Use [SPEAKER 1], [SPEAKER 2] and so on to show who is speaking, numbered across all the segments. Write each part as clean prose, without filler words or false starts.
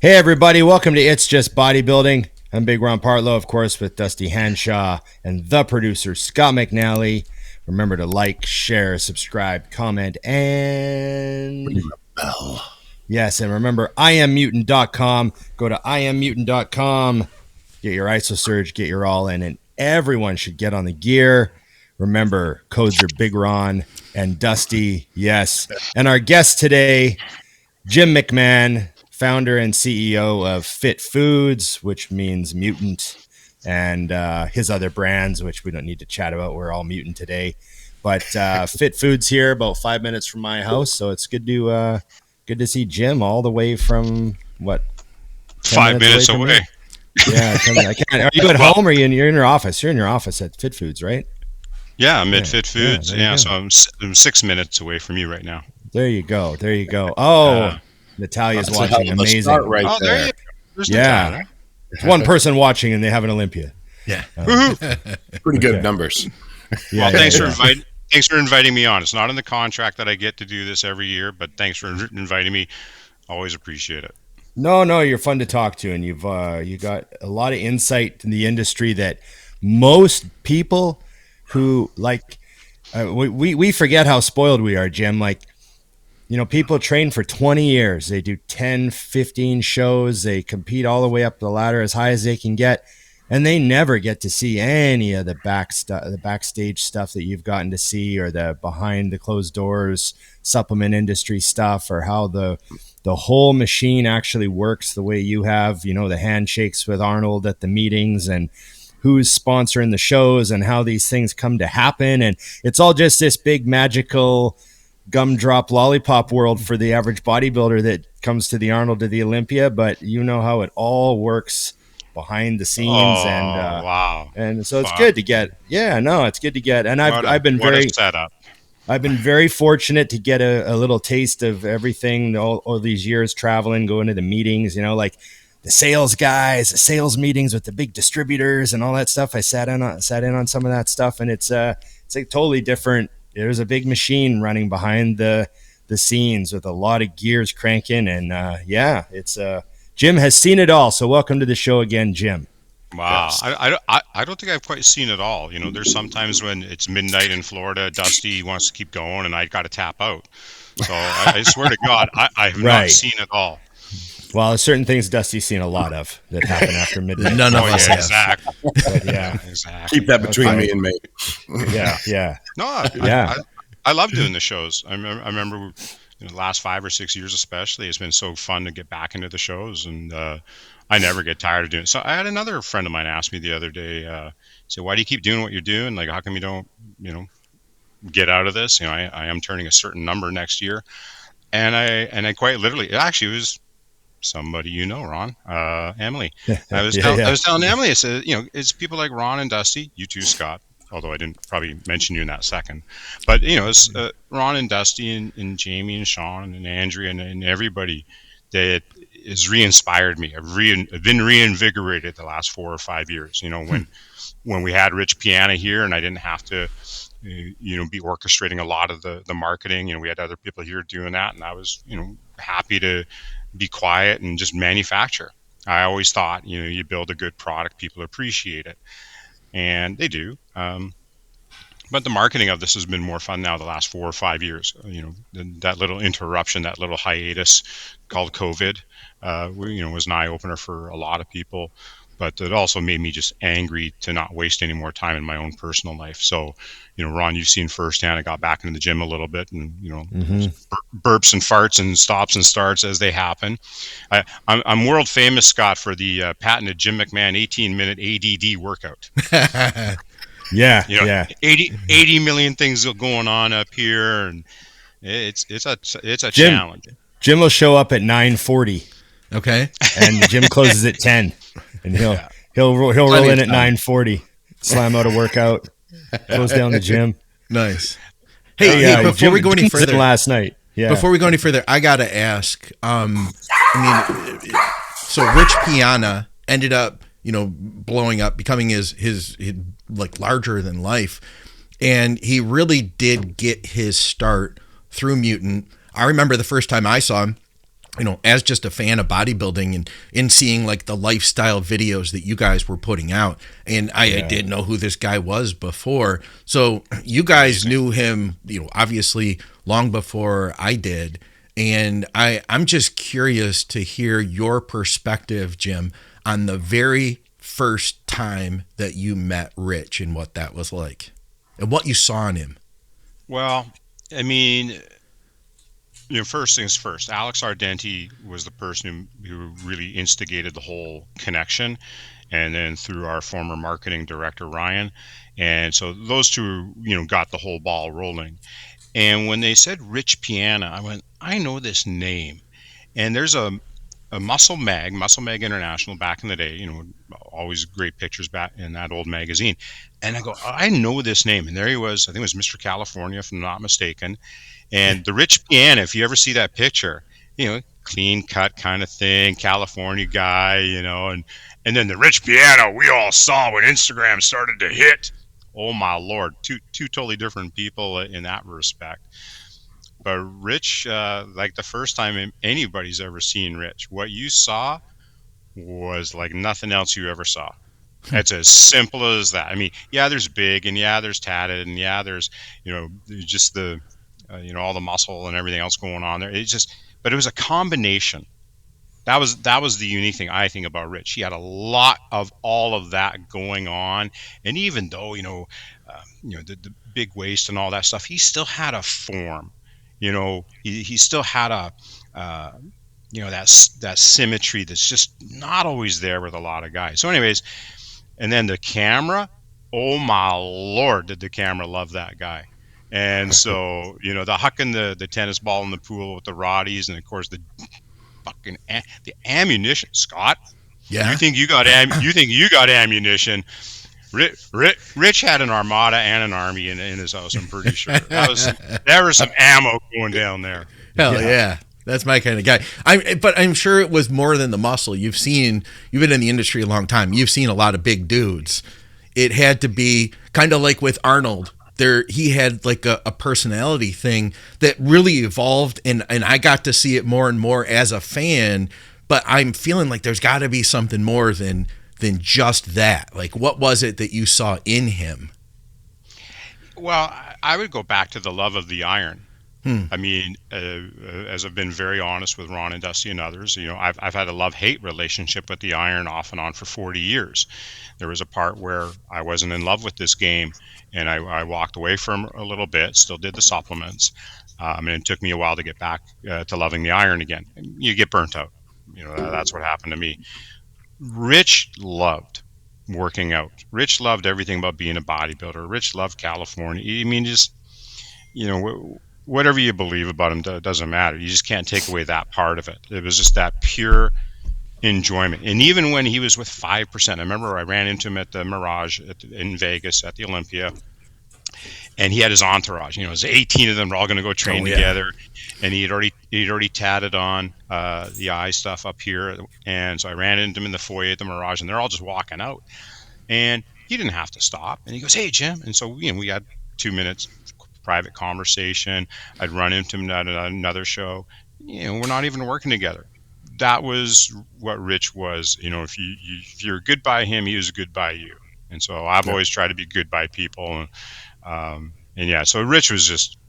[SPEAKER 1] Hey everybody, welcome to It's Just Bodybuilding. I'm Big Ron Partlow, of course, with Dusty Hanshaw and the producer, Scott McNally. Remember to like, share, subscribe, comment, and
[SPEAKER 2] ring the bell.
[SPEAKER 1] Yes, and remember, IamMutant.com. Go to IamMutant.com, get your IsoSurge, get your all in, and everyone should get on the gear. Remember, codes are Big Ron and Dusty, yes. And our guest today, Jim McMahon, founder and CEO of Fit Foods, which means Mutant, and his other brands, which we don't need to chat about. We're all Mutant today. But Fit Foods here, about 5 minutes from my house, so it's good to see Jim all the way from, what,
[SPEAKER 3] 5 minutes away.
[SPEAKER 1] Yeah, I can't. Are you at home or you're in your office? You're in your office at Fit Foods, right?
[SPEAKER 3] Yeah, I'm at Fit Foods.
[SPEAKER 1] Yeah,
[SPEAKER 3] so I'm 6 minutes away from you right now.
[SPEAKER 1] There you go. Oh, Natalia's watching. Amazing.
[SPEAKER 2] Right there.
[SPEAKER 3] There's
[SPEAKER 1] Yeah. It's one person watching and they have an Olympia.
[SPEAKER 2] Yeah. Pretty good numbers.
[SPEAKER 1] Yeah,
[SPEAKER 3] Well, thanks for inviting me on. It's not in the contract that I get to do this every year, but thanks for inviting me. Always appreciate it.
[SPEAKER 1] No, you're fun to talk to, and you got a lot of insight in the industry that most people who we forget how spoiled we are, Jim. Like, people train for 20 years. They do 10, 15 shows. They compete all the way up the ladder as high as they can get. And they never get to see any of the backstage stuff that you've gotten to see, or the behind the closed doors supplement industry stuff, or how the whole machine actually works the way you have, the handshakes with Arnold at the meetings, and who's sponsoring the shows, and how these things come to happen. And it's all just this big magical gumdrop lollipop world for the average bodybuilder that comes to the Arnold, to the Olympia, but you know how it all works behind the scenes.
[SPEAKER 3] Wow.
[SPEAKER 1] And so it's good to get, it's good to get. And I've been very fortunate to get a little taste of everything, all these years traveling, going to the meetings, like the sales guys, the sales meetings with the big distributors and all that stuff. I sat in on some of that stuff, and it's a totally different. There's a big machine running behind the scenes with a lot of gears cranking, and it's Jim has seen it all. So welcome to the show again, Jim.
[SPEAKER 3] Wow. Yes. I don't think I've quite seen it all. There's sometimes when it's midnight in Florida, Dusty wants to keep going, and I got to tap out. So I swear to God, I have not seen it all.
[SPEAKER 1] Well, there's certain things Dusty's seen a lot of that happen after midnight.
[SPEAKER 2] None of us have.
[SPEAKER 3] Exactly.
[SPEAKER 2] Exactly. Keep that between me and me.
[SPEAKER 1] Yeah.
[SPEAKER 3] No, I love doing the shows. I remember the last 5 or 6 years especially, it's been so fun to get back into the shows, and I never get tired of doing it. So I had another friend of mine ask me the other day, said, why do you keep doing what you're doing? Like, how come you don't, get out of this? I am turning a certain number next year. And I quite literally, it actually was somebody Ron, Emily. I was telling Emily, I said, it's people like Ron and Dusty, you too, Scott, although I didn't probably mention you in that second. But, it's Ron and Dusty and Jamie and Sean and Andrea and everybody that has re-inspired me. I've been reinvigorated the last 4 or 5 years, when we had Rich Piana here and I didn't have to, be orchestrating a lot of the marketing. We had other people here doing that, and I was, happy to be quiet and just manufacture. I always thought, you build a good product, people appreciate it, and they do. But the marketing of this has been more fun now the last 4 or 5 years. That little interruption, that little hiatus called COVID, was an eye-opener for a lot of people. But it also made me just angry to not waste any more time in my own personal life. So, Ron, you've seen firsthand, I got back into the gym a little bit, and, burps and farts and stops and starts as they happen. I'm world famous, Scott, for the patented Jim McMahon 18-minute ADD workout.
[SPEAKER 1] Yeah.
[SPEAKER 3] 80 million things going on up here, and it's a challenge.
[SPEAKER 1] Jim will show up at 9:40.
[SPEAKER 2] Okay.
[SPEAKER 1] And Jim closes at 10, and he'll roll in at 9:40, slam out a workout, close down the gym.
[SPEAKER 2] Nice. Hey, before we go any further,
[SPEAKER 1] last night. Yeah.
[SPEAKER 2] Before we go any further, I gotta ask. So Rich Piana ended up, blowing up, becoming his like larger than life, and he really did get his start through Mutant. I remember the first time I saw him as just a fan of bodybuilding and in seeing like the lifestyle videos that you guys were putting out. And I didn't know who this guy was before. So you guys knew him, obviously long before I did. And I'm just curious to hear your perspective, Jim, on the very first time that you met Rich and what that was like and what you saw in him.
[SPEAKER 3] Well, I mean, first things first, Alex Ardenti was the person who really instigated the whole connection. And then through our former marketing director, Ryan. And so those two, got the whole ball rolling. And when they said Rich Piana, I went, I know this name. And there's a Muscle Mag International back in the day, always great pictures back in that old magazine. And I go, I know this name. And there he was, I think it was Mr. California, if I'm not mistaken. And the Rich Piana, if you ever see that picture, clean cut kind of thing, California guy, and then the Rich Piana we all saw when Instagram started to hit. Oh my Lord, two totally different people in that respect. But Rich, like the first time anybody's ever seen Rich, what you saw was like nothing else you ever saw. It's as simple as that. I mean, yeah, there's big, and yeah, there's tatted, and yeah, there's just the all the muscle and everything else going on there. But it was a combination. That was the unique thing I think about Rich. He had a lot of all of that going on, and even though the big waist and all that stuff, he still had a form. He still had a that symmetry that's just not always there with a lot of guys. So, anyways, and then the camera. Oh my Lord, did the camera love that guy? And so the hucking the tennis ball in the pool with the Roddies, and of course the fucking the ammunition, Scott.
[SPEAKER 2] Yeah.
[SPEAKER 3] You think you got ammunition? Rich had an armada and an army in his house. I'm pretty sure there was some ammo going down there.
[SPEAKER 2] Hell yeah. That's my kind of guy. But I'm sure it was more than the muscle. You've been in the industry a long time. You've seen a lot of big dudes. It had to be kind of like with Arnold. He had like a personality thing that really evolved, and I got to see it more and more as a fan, but I'm feeling like there's got to be something more than just that. Like, what was it that you saw in him?
[SPEAKER 3] Well, I would go back to the love of the iron. I mean, as I've been very honest with Ron and Dusty and others, I've had a love-hate relationship with the iron off and on for 40 years. There was a part where I wasn't in love with this game, and I walked away from a little bit, still did the supplements, and it took me a while to get back to loving the iron again. You get burnt out. That's what happened to me. Rich loved working out. Rich loved everything about being a bodybuilder. Rich loved California. I mean, just, whatever you believe about him doesn't matter. You just can't take away that part of it. It was just that pure enjoyment. And even when he was with 5%, I remember I ran into him at the Mirage in Vegas at the Olympia, and he had his entourage. It was 18 of them were all going to go train together, and he'd already tatted on the eye stuff up here. And so I ran into him in the foyer at the Mirage, and they're all just walking out, and he didn't have to stop. And he goes, "Hey, Jim," and so we had 2 minutes private conversation. I'd run into him at another show. We're not even working together. That was what Rich was. If you're good by him, he was good by you. And so I've always tried to be good by people. And yeah, so Rich was just,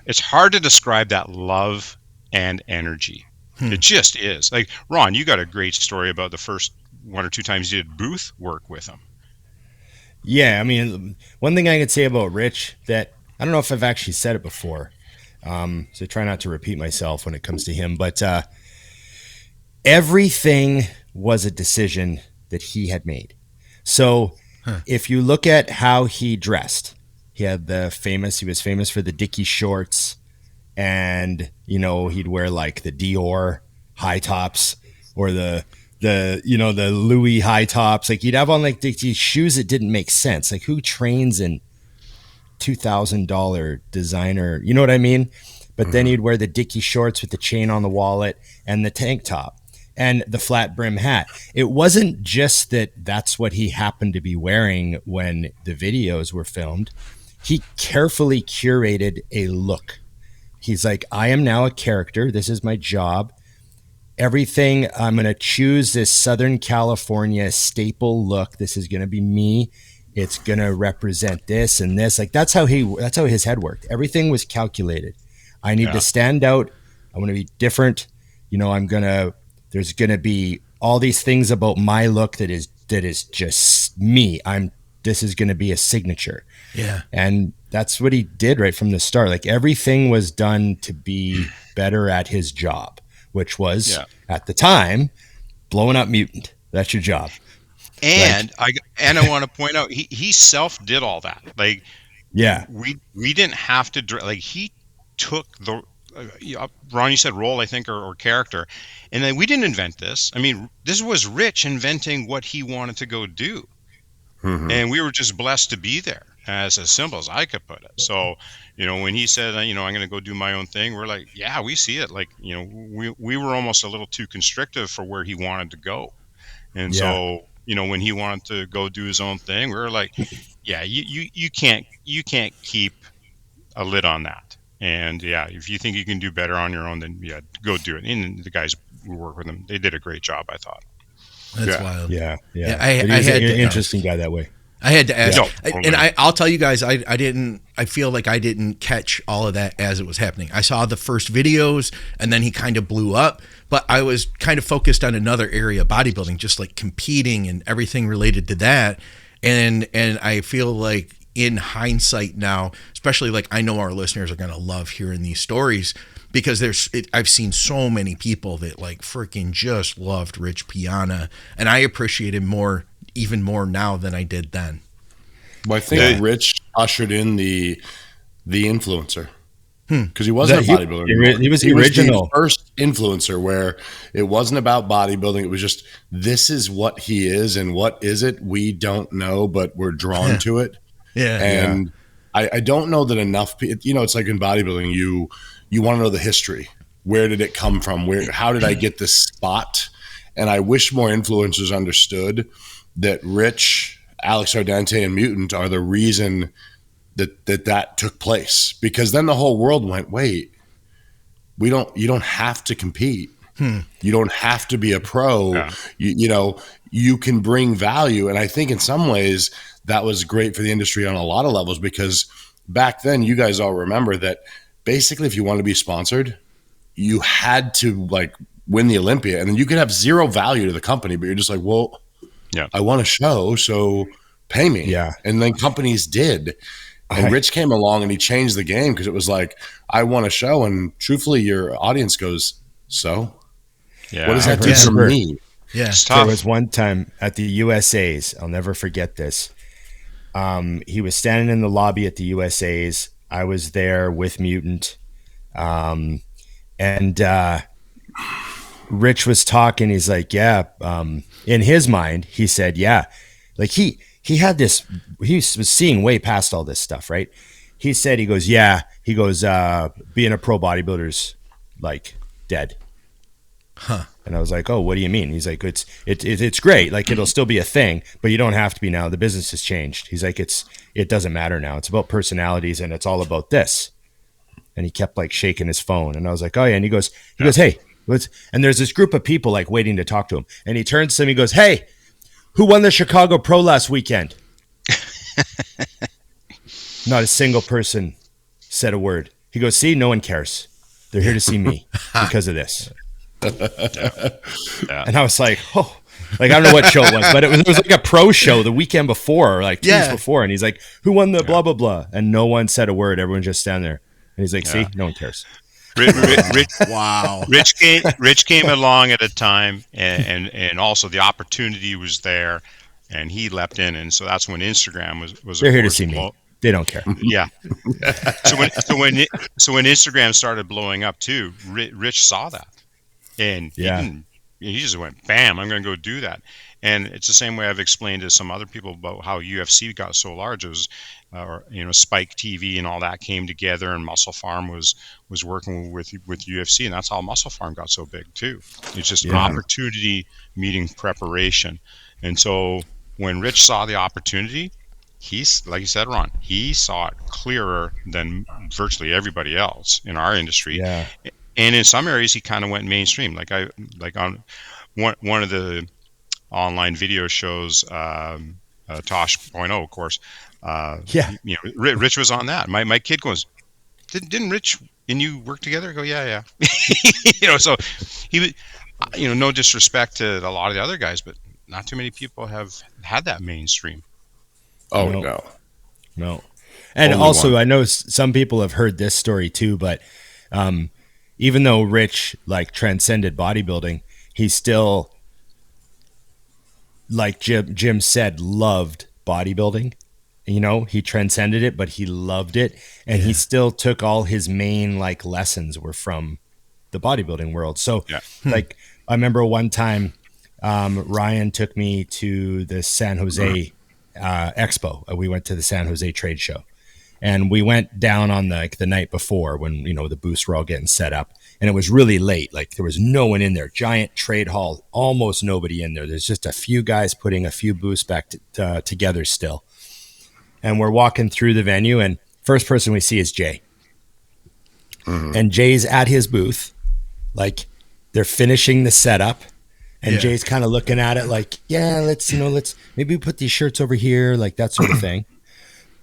[SPEAKER 3] it's hard to describe that love and energy. It just is. Like, Ron, you got a great story about the first one or two times you did booth work with him.
[SPEAKER 1] Yeah, I mean, one thing I could say about Rich that I don't know if I've actually said it before, so try not to repeat myself when it comes to him, but everything was a decision that he had made. So if you look at how he dressed, he was famous for the Dickie shorts, and he'd wear like the Dior high tops or the Louis high tops. Like, he'd have on like these shoes that didn't make sense. Like, who trains in $2,000 designer? You know what I mean? But then he'd wear the Dickie shorts with the chain on the wallet and the tank top and the flat brim hat. It wasn't just that that's what he happened to be wearing when the videos were filmed. He carefully curated a look. He's like, I am now a character. This is my job. Everything, I'm going to choose this Southern California staple look. This is going to be me. It's going to represent this and this. Like that's how his head worked. Everything was calculated. I need to stand out. I want to be different. You know, there's going to be all these things about my look that is just me. This is going to be a signature.
[SPEAKER 2] Yeah.
[SPEAKER 1] And that's what he did right from the start. Like everything was done to be better at his job, which was at the time blowing up Mutant. That's your job.
[SPEAKER 3] And I want to point out he self did all that. Like we didn't have to like he took the Ron, you said role, I think, or character, and then we didn't invent this. I mean, this was Rich inventing what he wanted to go do, and we were just blessed to be there. As simple as I could put it. So, you know, when he said, you know, I'm going to go do my own thing, we're like, yeah, we see it. Like, you know, we were almost a little too constrictive for where he wanted to go, and so, you know, when he wanted to go do his own thing, we were like, yeah, you can't keep a lid on that. And if you think you can do better on your own, then go do it. And the guys who work with him, they did a great job, I thought.
[SPEAKER 2] That's wild.
[SPEAKER 1] Yeah.
[SPEAKER 2] I had
[SPEAKER 1] an interesting guy that way.
[SPEAKER 2] I had to ask,
[SPEAKER 3] totally.
[SPEAKER 2] and I'll tell you guys, I feel like I didn't catch all of that as it was happening. I saw the first videos, and then he kind of blew up, but I was kind of focused on another area, bodybuilding, just like competing and everything related to that. And I feel like in hindsight now, especially like I know our listeners are going to love hearing these stories because I've seen so many people that like freaking just loved Rich Piana, and I appreciate him even more now than I did then.
[SPEAKER 4] Well, I think Rich ushered in the influencer because he wasn't a bodybuilder.
[SPEAKER 1] He was the original
[SPEAKER 4] the first influencer where it wasn't about bodybuilding. It was just, this is what he is, and what is it? We don't know, but we're drawn to it.
[SPEAKER 2] Yeah.
[SPEAKER 4] And I don't know that enough people, you know, it's like in bodybuilding, you want to know the history. Where did it come from? How did I get this spot? And I wish more influencers understood that Rich, Alex Ardente, and Mutant are the reason that took place. Because then the whole world went, wait, you don't have to compete. You don't have to be a pro. Yeah. You know, you can bring value. And I think in some ways that was great for the industry on a lot of levels, because back then you guys all remember that basically if you wanted to be sponsored, you had to like win the Olympia, and then you could have zero value to the company, but you're just like, well, I want a show, so pay me. Yeah. And then companies did. And Rich came along and he changed the game, because it was like, I want a show. And truthfully, your audience goes, so? What does that do for me?
[SPEAKER 2] Yeah.
[SPEAKER 1] There was one time at the USA's, I'll never forget this. He was standing in the lobby at the USA's. I was there with Mutant. And Rich was talking. He's like, in his mind, he said, like he had this, he was seeing way past all this stuff, right? He said, being a pro bodybuilder's like dead.
[SPEAKER 2] Huh.
[SPEAKER 1] And I was like, oh, what do you mean? He's like, it's great. Like, it'll still be a thing, but you don't have to be now. The business has changed. He's like, it doesn't matter now. It's about personalities, and it's all about this. And he kept like shaking his phone. And I was like, oh yeah. And he goes, hey, and there's this group of people like waiting to talk to him. And he turns to him, he goes, hey, who won the Chicago Pro last weekend? Not a single person said a word. He goes, see, no one cares. They're here to see me because of this. And I was like, oh, like, I don't know what show it was, but it was like a pro show the weekend before, or like 2 weeks before. And he's like, who won the blah, blah, blah? And no one said a word. Everyone just standing there. And he's like, see, no one cares.
[SPEAKER 2] Wow.
[SPEAKER 3] Rich came along at a time, and also the opportunity was there, and he leapt in, and so that's when Instagram was.
[SPEAKER 1] They're here to see me. They don't care.
[SPEAKER 3] Yeah. So when Instagram started blowing up too, Rich saw that, and he just went, bam, I'm going to go do that. And it's the same way I've explained to some other people about how UFC got so large. It was, Spike TV and all that came together, and Muscle Farm was working with UFC, and that's how Muscle Farm got so big too. It's just opportunity meeting preparation. And so when Rich saw the opportunity, he's like you said, Ron. He saw it clearer than virtually everybody else in our industry.
[SPEAKER 1] Yeah.
[SPEAKER 3] And in some areas, he kind of went mainstream. Like on one of the online video shows, Tosh Point oh, of course.
[SPEAKER 1] Yeah.
[SPEAKER 3] Rich was on that. My kid goes, didn't Rich and you work together? I go, yeah. So he was, no disrespect to a lot of the other guys, but not too many people have had that mainstream.
[SPEAKER 4] Oh
[SPEAKER 1] No. No. And
[SPEAKER 4] Only
[SPEAKER 1] also,
[SPEAKER 4] one.
[SPEAKER 1] I know some people have heard this story too, but even though Rich like transcended bodybuilding, he still, like Jim said, loved bodybuilding. He transcended it, but he loved it, and he still took all his main like lessons were from the bodybuilding world. So, like, I remember one time Ryan took me to the San Jose Expo. We went to the San Jose trade show, and we went down on the night before when the booths were all getting set up, and it was really late. Like there was no one in there. Giant trade hall, almost nobody in there. There's just a few guys putting a few booths back together still. And we're walking through the venue, and first person we see is Jay. Mm-hmm. And Jay's at his booth, like they're finishing the setup, and Jay's kind of looking at it like, yeah, let's maybe put these shirts over here, like that sort of thing.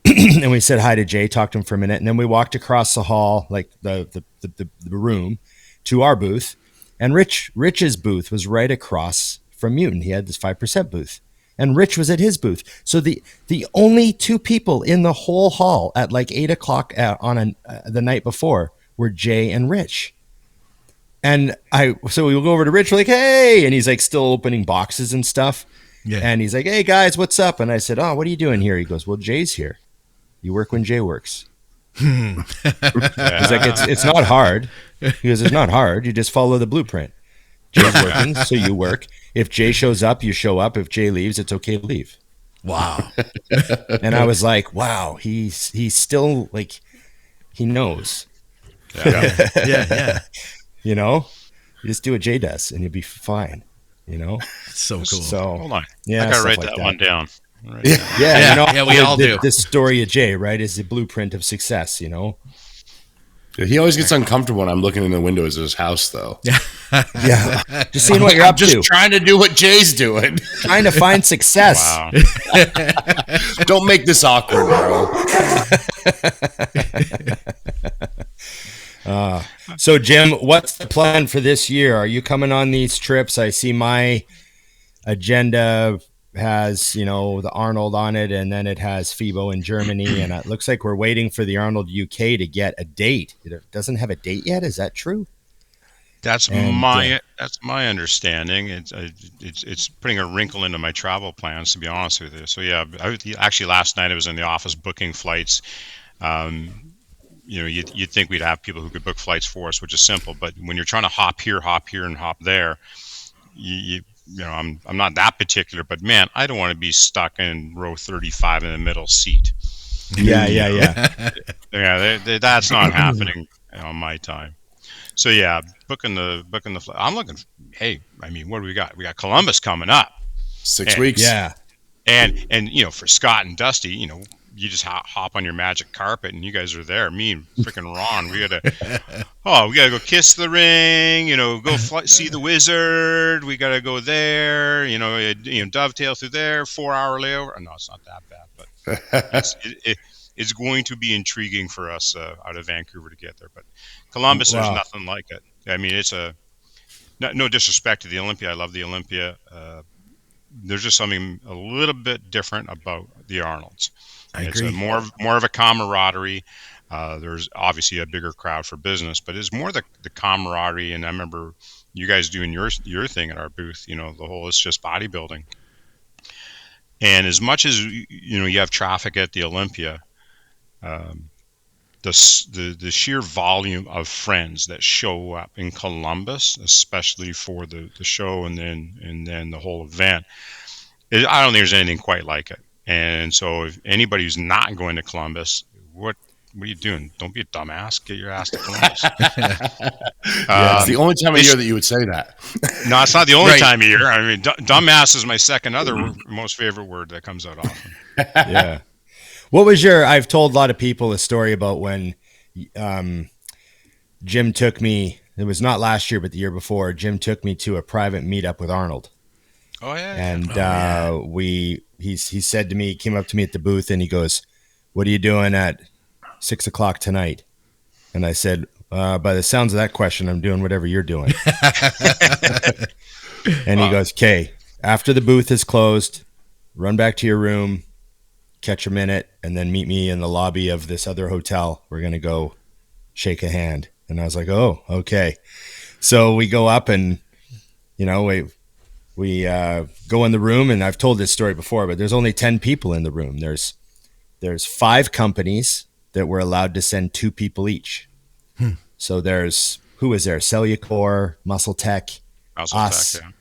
[SPEAKER 1] And we said hi to Jay, talked to him for a minute, and then we walked across the hall, like the room, to our booth, and Rich's booth was right across from Mutant. He had this 5% booth. And Rich was at his booth. So the only two people in the whole hall at like 8:00 on the night before were Jay and Rich. And so we go over to Rich, we're like, hey, and he's like still opening boxes and stuff. Yeah. And he's like, hey guys, what's up? And I said, oh, what are you doing here? He goes, well, Jay's here. You work when Jay works. He's like, it's not hard. He goes, it's not hard. You just follow the blueprint. Jay's working, so you work. If Jay shows up, you show up. If Jay leaves, it's okay to leave.
[SPEAKER 2] Wow.
[SPEAKER 1] And I was like, wow, he's still like, he knows.
[SPEAKER 2] Yeah.
[SPEAKER 1] You just do what Jay does and you'll be fine.
[SPEAKER 2] It's so cool.
[SPEAKER 1] So
[SPEAKER 3] hold on.
[SPEAKER 1] Yeah,
[SPEAKER 3] I gotta write that one down.
[SPEAKER 1] Yeah,
[SPEAKER 2] we all do.
[SPEAKER 1] The story of Jay, right, is the blueprint of success,
[SPEAKER 4] He always gets uncomfortable when I'm looking in the windows of his house, though.
[SPEAKER 1] Yeah. Just seeing what you're up to.
[SPEAKER 4] Just trying to do what Jay's doing.
[SPEAKER 1] Trying to find success.
[SPEAKER 3] Wow.
[SPEAKER 4] Don't make this awkward, bro.
[SPEAKER 1] So, Jim, what's the plan for this year? Are you coming on these trips? I see my agenda has, the Arnold on it, and then it has FIBO in Germany, and it looks like we're waiting for the Arnold UK to get a date. It doesn't have a date yet. Is that true?
[SPEAKER 3] That's my understanding. It's putting a wrinkle into my travel plans, to be honest with you. So yeah, actually last night I was in the office booking flights. You'd think we'd have people who could book flights for us, which is simple. But when you're trying to hop here, and hop there, I'm not that particular. But man, I don't want to be stuck in row 35 in the middle seat.
[SPEAKER 1] Yeah.
[SPEAKER 3] Yeah, that's not happening on my time. So yeah, booking the flight. I'm looking. Hey, I mean, what do we got? We got Columbus coming up.
[SPEAKER 4] 6 weeks.
[SPEAKER 1] Yeah.
[SPEAKER 3] And for Scott and Dusty, you just hop on your magic carpet and you guys are there. Me and freaking Ron, we gotta go kiss the ring. Go see the wizard. We gotta go there. Dovetail through there. 4-hour layover. No, it's not that bad, but it's going to be intriguing for us out of Vancouver to get there. But Columbus, There's nothing like it. I mean, it's no disrespect to the Olympia. I love the Olympia. There's just something a little bit different about the Arnolds.
[SPEAKER 2] I agree.
[SPEAKER 3] It's more of a camaraderie. There's obviously a bigger crowd for business, but it's more the camaraderie. And I remember you guys doing your thing at our booth. The whole it's just bodybuilding. And as much as you have traffic at the Olympia, the sheer volume of friends that show up in Columbus, especially for the show and then the whole event, I don't think there's anything quite like it. And so if anybody who's not going to Columbus, what are you doing? Don't be a dumbass. Get your ass to Columbus.
[SPEAKER 4] It's the only time of year that you would say that.
[SPEAKER 3] No, it's not the only time of year. I mean, dumbass is my second other most favorite word that comes out often.
[SPEAKER 1] Yeah. What was your? I've told a lot of people a story about when um, Jim took me. It was not last year, but the year before. Jim took me to a private meetup with Arnold,
[SPEAKER 3] Oh yeah,
[SPEAKER 1] and
[SPEAKER 2] yeah.
[SPEAKER 1] he said to me, he came up to me at the booth, and he goes, "What are you doing at 6 o'clock tonight?" And I said, "By the sounds of that question, I'm doing whatever you're doing." And he goes, "Okay, after the booth is closed, run back to your room, catch a minute, and then meet me in the lobby of this other hotel. We're gonna go shake a hand." And I was like, "Oh, okay." So we go up, and we go in the room, and I've told this story before, but there's only 10 people in the room. There's 5 companies that were allowed to send 2 people each. So there's, who was there? Cellucor, Muscle Tech,
[SPEAKER 3] also
[SPEAKER 1] us,
[SPEAKER 3] tech,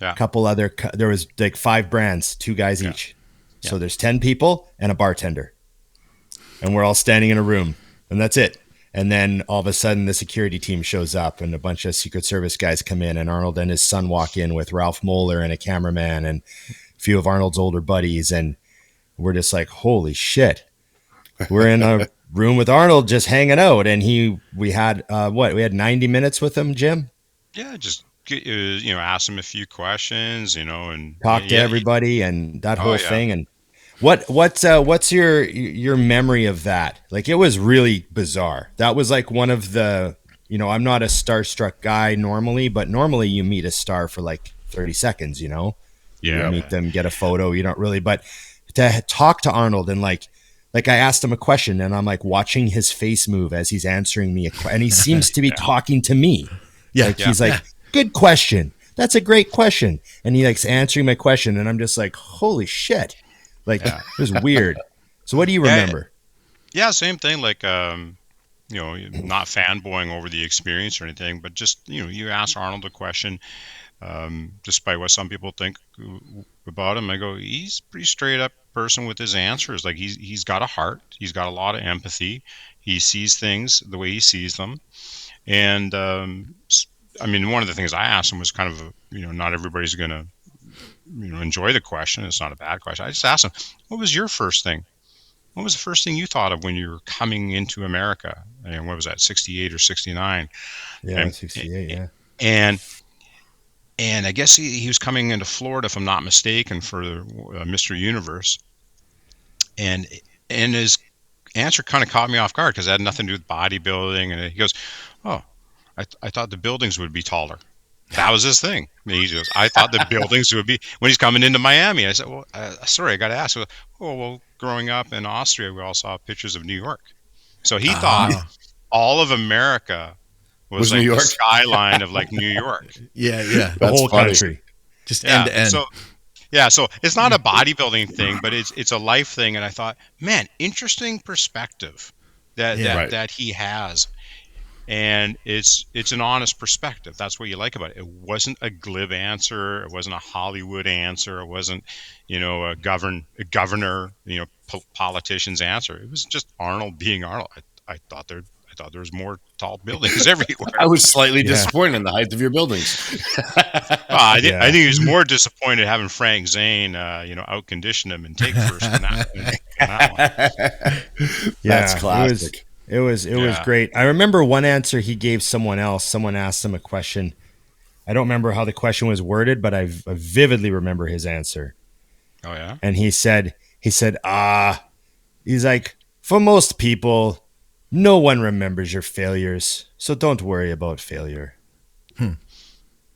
[SPEAKER 3] yeah.
[SPEAKER 1] a couple other. There was like 5 brands, 2 guys each. So
[SPEAKER 3] Yeah.
[SPEAKER 1] there's 10 people and a bartender, and we're all standing in a room, and that's it. And then all of a sudden, the security team shows up, and a bunch of Secret Service guys come in, and Arnold and his son walk in with Ralph Moeller and a cameraman and a few of Arnold's older buddies, and we're just like, "Holy shit!" We're in a room with Arnold, just hanging out, and we had we had 90 minutes with him, Jim.
[SPEAKER 3] Yeah, just ask him a few questions, and
[SPEAKER 1] Talk to
[SPEAKER 3] yeah,
[SPEAKER 1] everybody and that
[SPEAKER 3] oh
[SPEAKER 1] whole
[SPEAKER 3] yeah.
[SPEAKER 1] thing. And what's your memory of that? Like, it was really bizarre. That was like one of the, I'm not a starstruck guy normally, but normally you meet a star for like 30 seconds, you
[SPEAKER 3] Yeah.
[SPEAKER 1] meet them, get a photo. You don't really, but to talk to Arnold and like I asked him a question, and I'm like watching his face move as he's answering me and he seems to be talking to me.
[SPEAKER 2] Yeah.
[SPEAKER 1] Like, he's like, "Good question. That's a great question." And he likes answering my question, and I'm just like, holy shit. Like, it was weird. So what do you remember?
[SPEAKER 3] Yeah, same thing. Like, not fanboying over the experience or anything, but just, you ask Arnold a question, despite what some people think about him. I go, he's a pretty straight up person with his answers. Like, he's got a heart. He's got a lot of empathy. He sees things the way he sees them. And, I mean, one of the things I asked him was kind of, not everybody's going to, enjoy the question. It's not a bad question. I just asked him, what was your first thing? What was the first thing you thought of when you were coming into America? And what was that, 68 or 69?
[SPEAKER 1] Yeah,
[SPEAKER 3] And
[SPEAKER 1] 68, yeah.
[SPEAKER 3] and I guess he was coming into Florida, if I'm not mistaken, for Mr. Universe. And his answer kind of caught me off guard because it had nothing to do with bodybuilding. And he goes, "Oh, I thought the buildings would be taller." That was his thing. And he goes, "I thought the buildings would be," when he's coming into Miami. I said, "Well, sorry, I got to ask." Well, growing up in Austria, we all saw pictures of New York. So he thought all of America was
[SPEAKER 4] New
[SPEAKER 3] like
[SPEAKER 4] York?
[SPEAKER 3] the skyline of like New York.
[SPEAKER 2] Yeah.
[SPEAKER 1] The
[SPEAKER 4] That's
[SPEAKER 1] whole
[SPEAKER 4] funny.
[SPEAKER 1] country.
[SPEAKER 2] Just
[SPEAKER 3] Yeah.
[SPEAKER 2] end to end.
[SPEAKER 3] So it's not a bodybuilding thing, but it's a life thing. And I thought, man, interesting perspective that he has. And it's an honest perspective. That's what you like about it. It wasn't a glib answer. It wasn't a Hollywood answer. It wasn't, a governor, politician's answer. It was just Arnold being Arnold. I thought there was more tall buildings everywhere.
[SPEAKER 4] I was slightly disappointed in the height of your buildings.
[SPEAKER 3] I think he was more disappointed having Frank Zane, outcondition him and take first in that one.
[SPEAKER 4] That's classic.
[SPEAKER 1] It was great. I remember one answer he gave someone else. Someone asked him a question. I don't remember how the question was worded, but I vividly remember his answer.
[SPEAKER 3] Oh yeah.
[SPEAKER 1] And he said, he's like, "For most people, no one remembers your failures, so don't worry about failure." He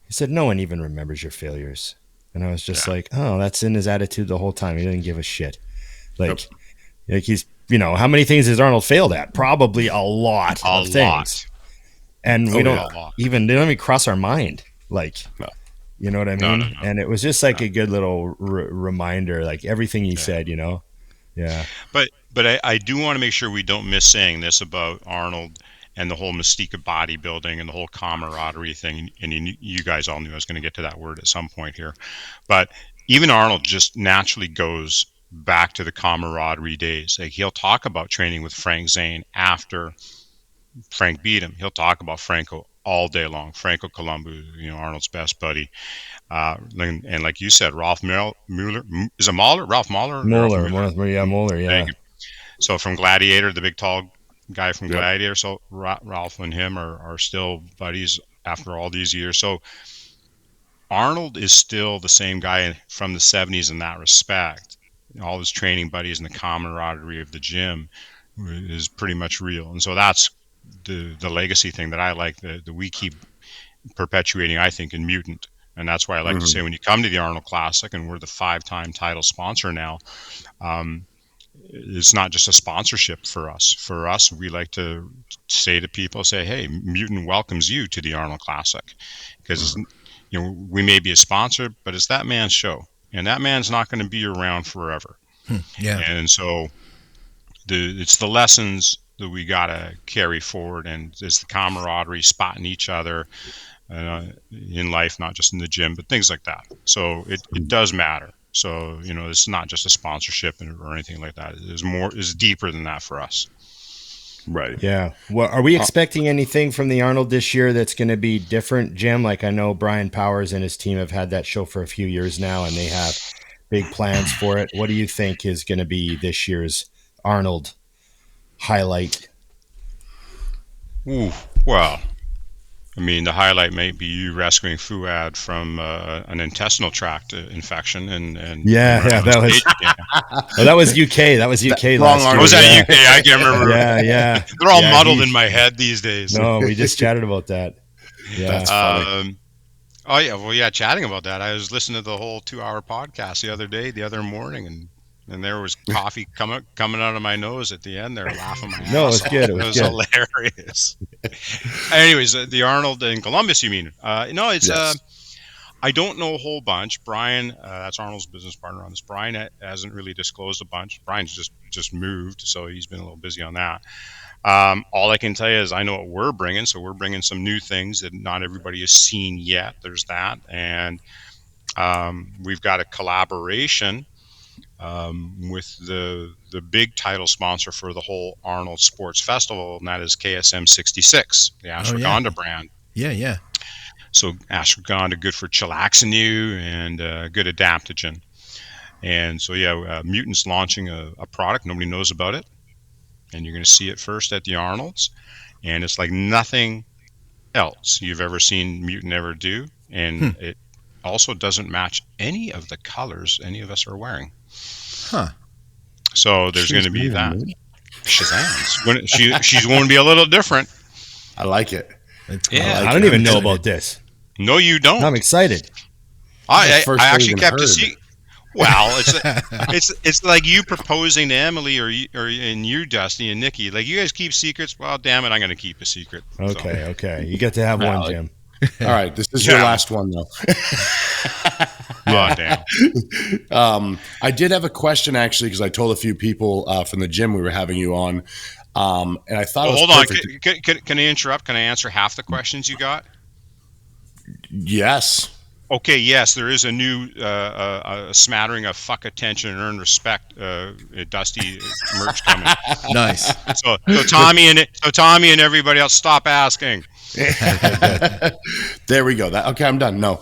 [SPEAKER 1] said, "No one even remembers your failures." And I was just like, oh, that's in his attitude the whole time. He didn't give a shit. Like he's, how many things has Arnold failed at? Probably a lot of things. And we don't even cross our mind. Like, you know what I mean?
[SPEAKER 3] No.
[SPEAKER 1] And it was just like a good little reminder, like everything he said, Yeah.
[SPEAKER 3] But I do want to make sure we don't miss saying this about Arnold and the whole mystique of bodybuilding and the whole camaraderie thing. And you guys all knew I was going to get to that word at some point here. But even Arnold just naturally goes back to the camaraderie days. Like, he'll talk about training with Frank Zane after Frank beat him. He'll talk about Franco all day long. Franco Columbu, Arnold's best buddy. And like you said, Ralph Mueller, is it Mahler? Ralph Mahler?
[SPEAKER 1] Moeller, yeah.
[SPEAKER 3] So from Gladiator, the big tall guy from
[SPEAKER 4] Yep.
[SPEAKER 3] Gladiator, so Ralph and him are still buddies after all these years. So Arnold is still the same guy from the 70s in that respect. All his training buddies and the camaraderie of the gym is pretty much real. And so that's the legacy thing that I like that we keep perpetuating, I think, in Mutant. And that's why I like to say when you come to the Arnold Classic, and we're the 5-time title sponsor now, it's not just a sponsorship for us. For us, we like to say to people, hey, Mutant welcomes you to the Arnold Classic, because we may be a sponsor, but it's that man's show, and that man's not going to be around forever.
[SPEAKER 2] Yeah.
[SPEAKER 3] And so it's the lessons that we got to carry forward, and it's the camaraderie, spotting each other in life, not just in the gym, but things like that. So it does matter. So, it's not just a sponsorship or anything like that. It's deeper than that for us.
[SPEAKER 4] Right.
[SPEAKER 1] Yeah. Well, are we expecting anything from the Arnold this year that's going to be different, Jim? Like, I know Brian Powers and his team have had that show for a few years now, and they have big plans for it. What do you think is going to be this year's Arnold highlight?
[SPEAKER 3] Ooh, well, I mean, the highlight may be you rescuing Fuad from an intestinal tract infection, and
[SPEAKER 1] that was that was UK. That was UK last year.
[SPEAKER 3] Was that UK? I can't remember.
[SPEAKER 1] Yeah.
[SPEAKER 3] They're all muddled in my head these days.
[SPEAKER 1] No, we just chatted about that. Yeah,
[SPEAKER 4] that's funny.
[SPEAKER 3] Oh yeah, well yeah, chatting about that. I was listening to the whole 2-hour podcast the other morning, and there was coffee coming out of my nose at the end there, laughing my ass
[SPEAKER 1] No, it was
[SPEAKER 3] off.
[SPEAKER 1] good. It
[SPEAKER 3] was
[SPEAKER 1] good.
[SPEAKER 3] Hilarious. Anyways, the Arnold in Columbus, you mean? No, it's
[SPEAKER 4] Yes.
[SPEAKER 3] I don't know a whole bunch. Brian, that's Arnold's business partner on this. Brian hasn't really disclosed a bunch. Brian's just moved, so he's been a little busy on that. All I can tell you is I know what we're bringing. So we're bringing some new things that not everybody has seen yet. There's that, and we've got a collaboration with the big title sponsor for the whole Arnold Sports Festival, and that is KSM 66, the ashwagandha brand.
[SPEAKER 2] Yeah.
[SPEAKER 3] So ashwagandha, good for chillaxing you, and good adaptogen. And so Mutant's launching a product. Nobody knows about it, and you're going to see it first at the Arnold's, and it's like nothing else you've ever seen Mutant ever do, and it also doesn't match any of the colors any of us are wearing.
[SPEAKER 2] Huh.
[SPEAKER 3] So there's going to be that. Shazam's. She's going to be a little different.
[SPEAKER 4] I like it.
[SPEAKER 1] I don't even know about this.
[SPEAKER 3] No, you don't.
[SPEAKER 1] I'm excited.
[SPEAKER 3] I actually kept a secret. Well, it's like you proposing to Emily or you, Dusty and Nikki. Like, you guys keep secrets. Well, damn it, I'm going to keep a secret.
[SPEAKER 1] Okay. You get to have one, Jim.
[SPEAKER 4] All right, this is your last one, though.
[SPEAKER 3] Oh, damn.
[SPEAKER 4] I did have a question, actually, because I told a few people from the gym we were having you on, and I thought it was
[SPEAKER 3] hold on.
[SPEAKER 4] perfect.
[SPEAKER 3] Can I interrupt? Can I answer half the questions you got?
[SPEAKER 4] Yes.
[SPEAKER 3] Okay, yes, there is a new a smattering of fuck attention and earn respect Dusty merch coming.
[SPEAKER 2] Nice.
[SPEAKER 3] So Tommy and everybody else, stop asking.
[SPEAKER 4] There we go. Okay, I'm done. No.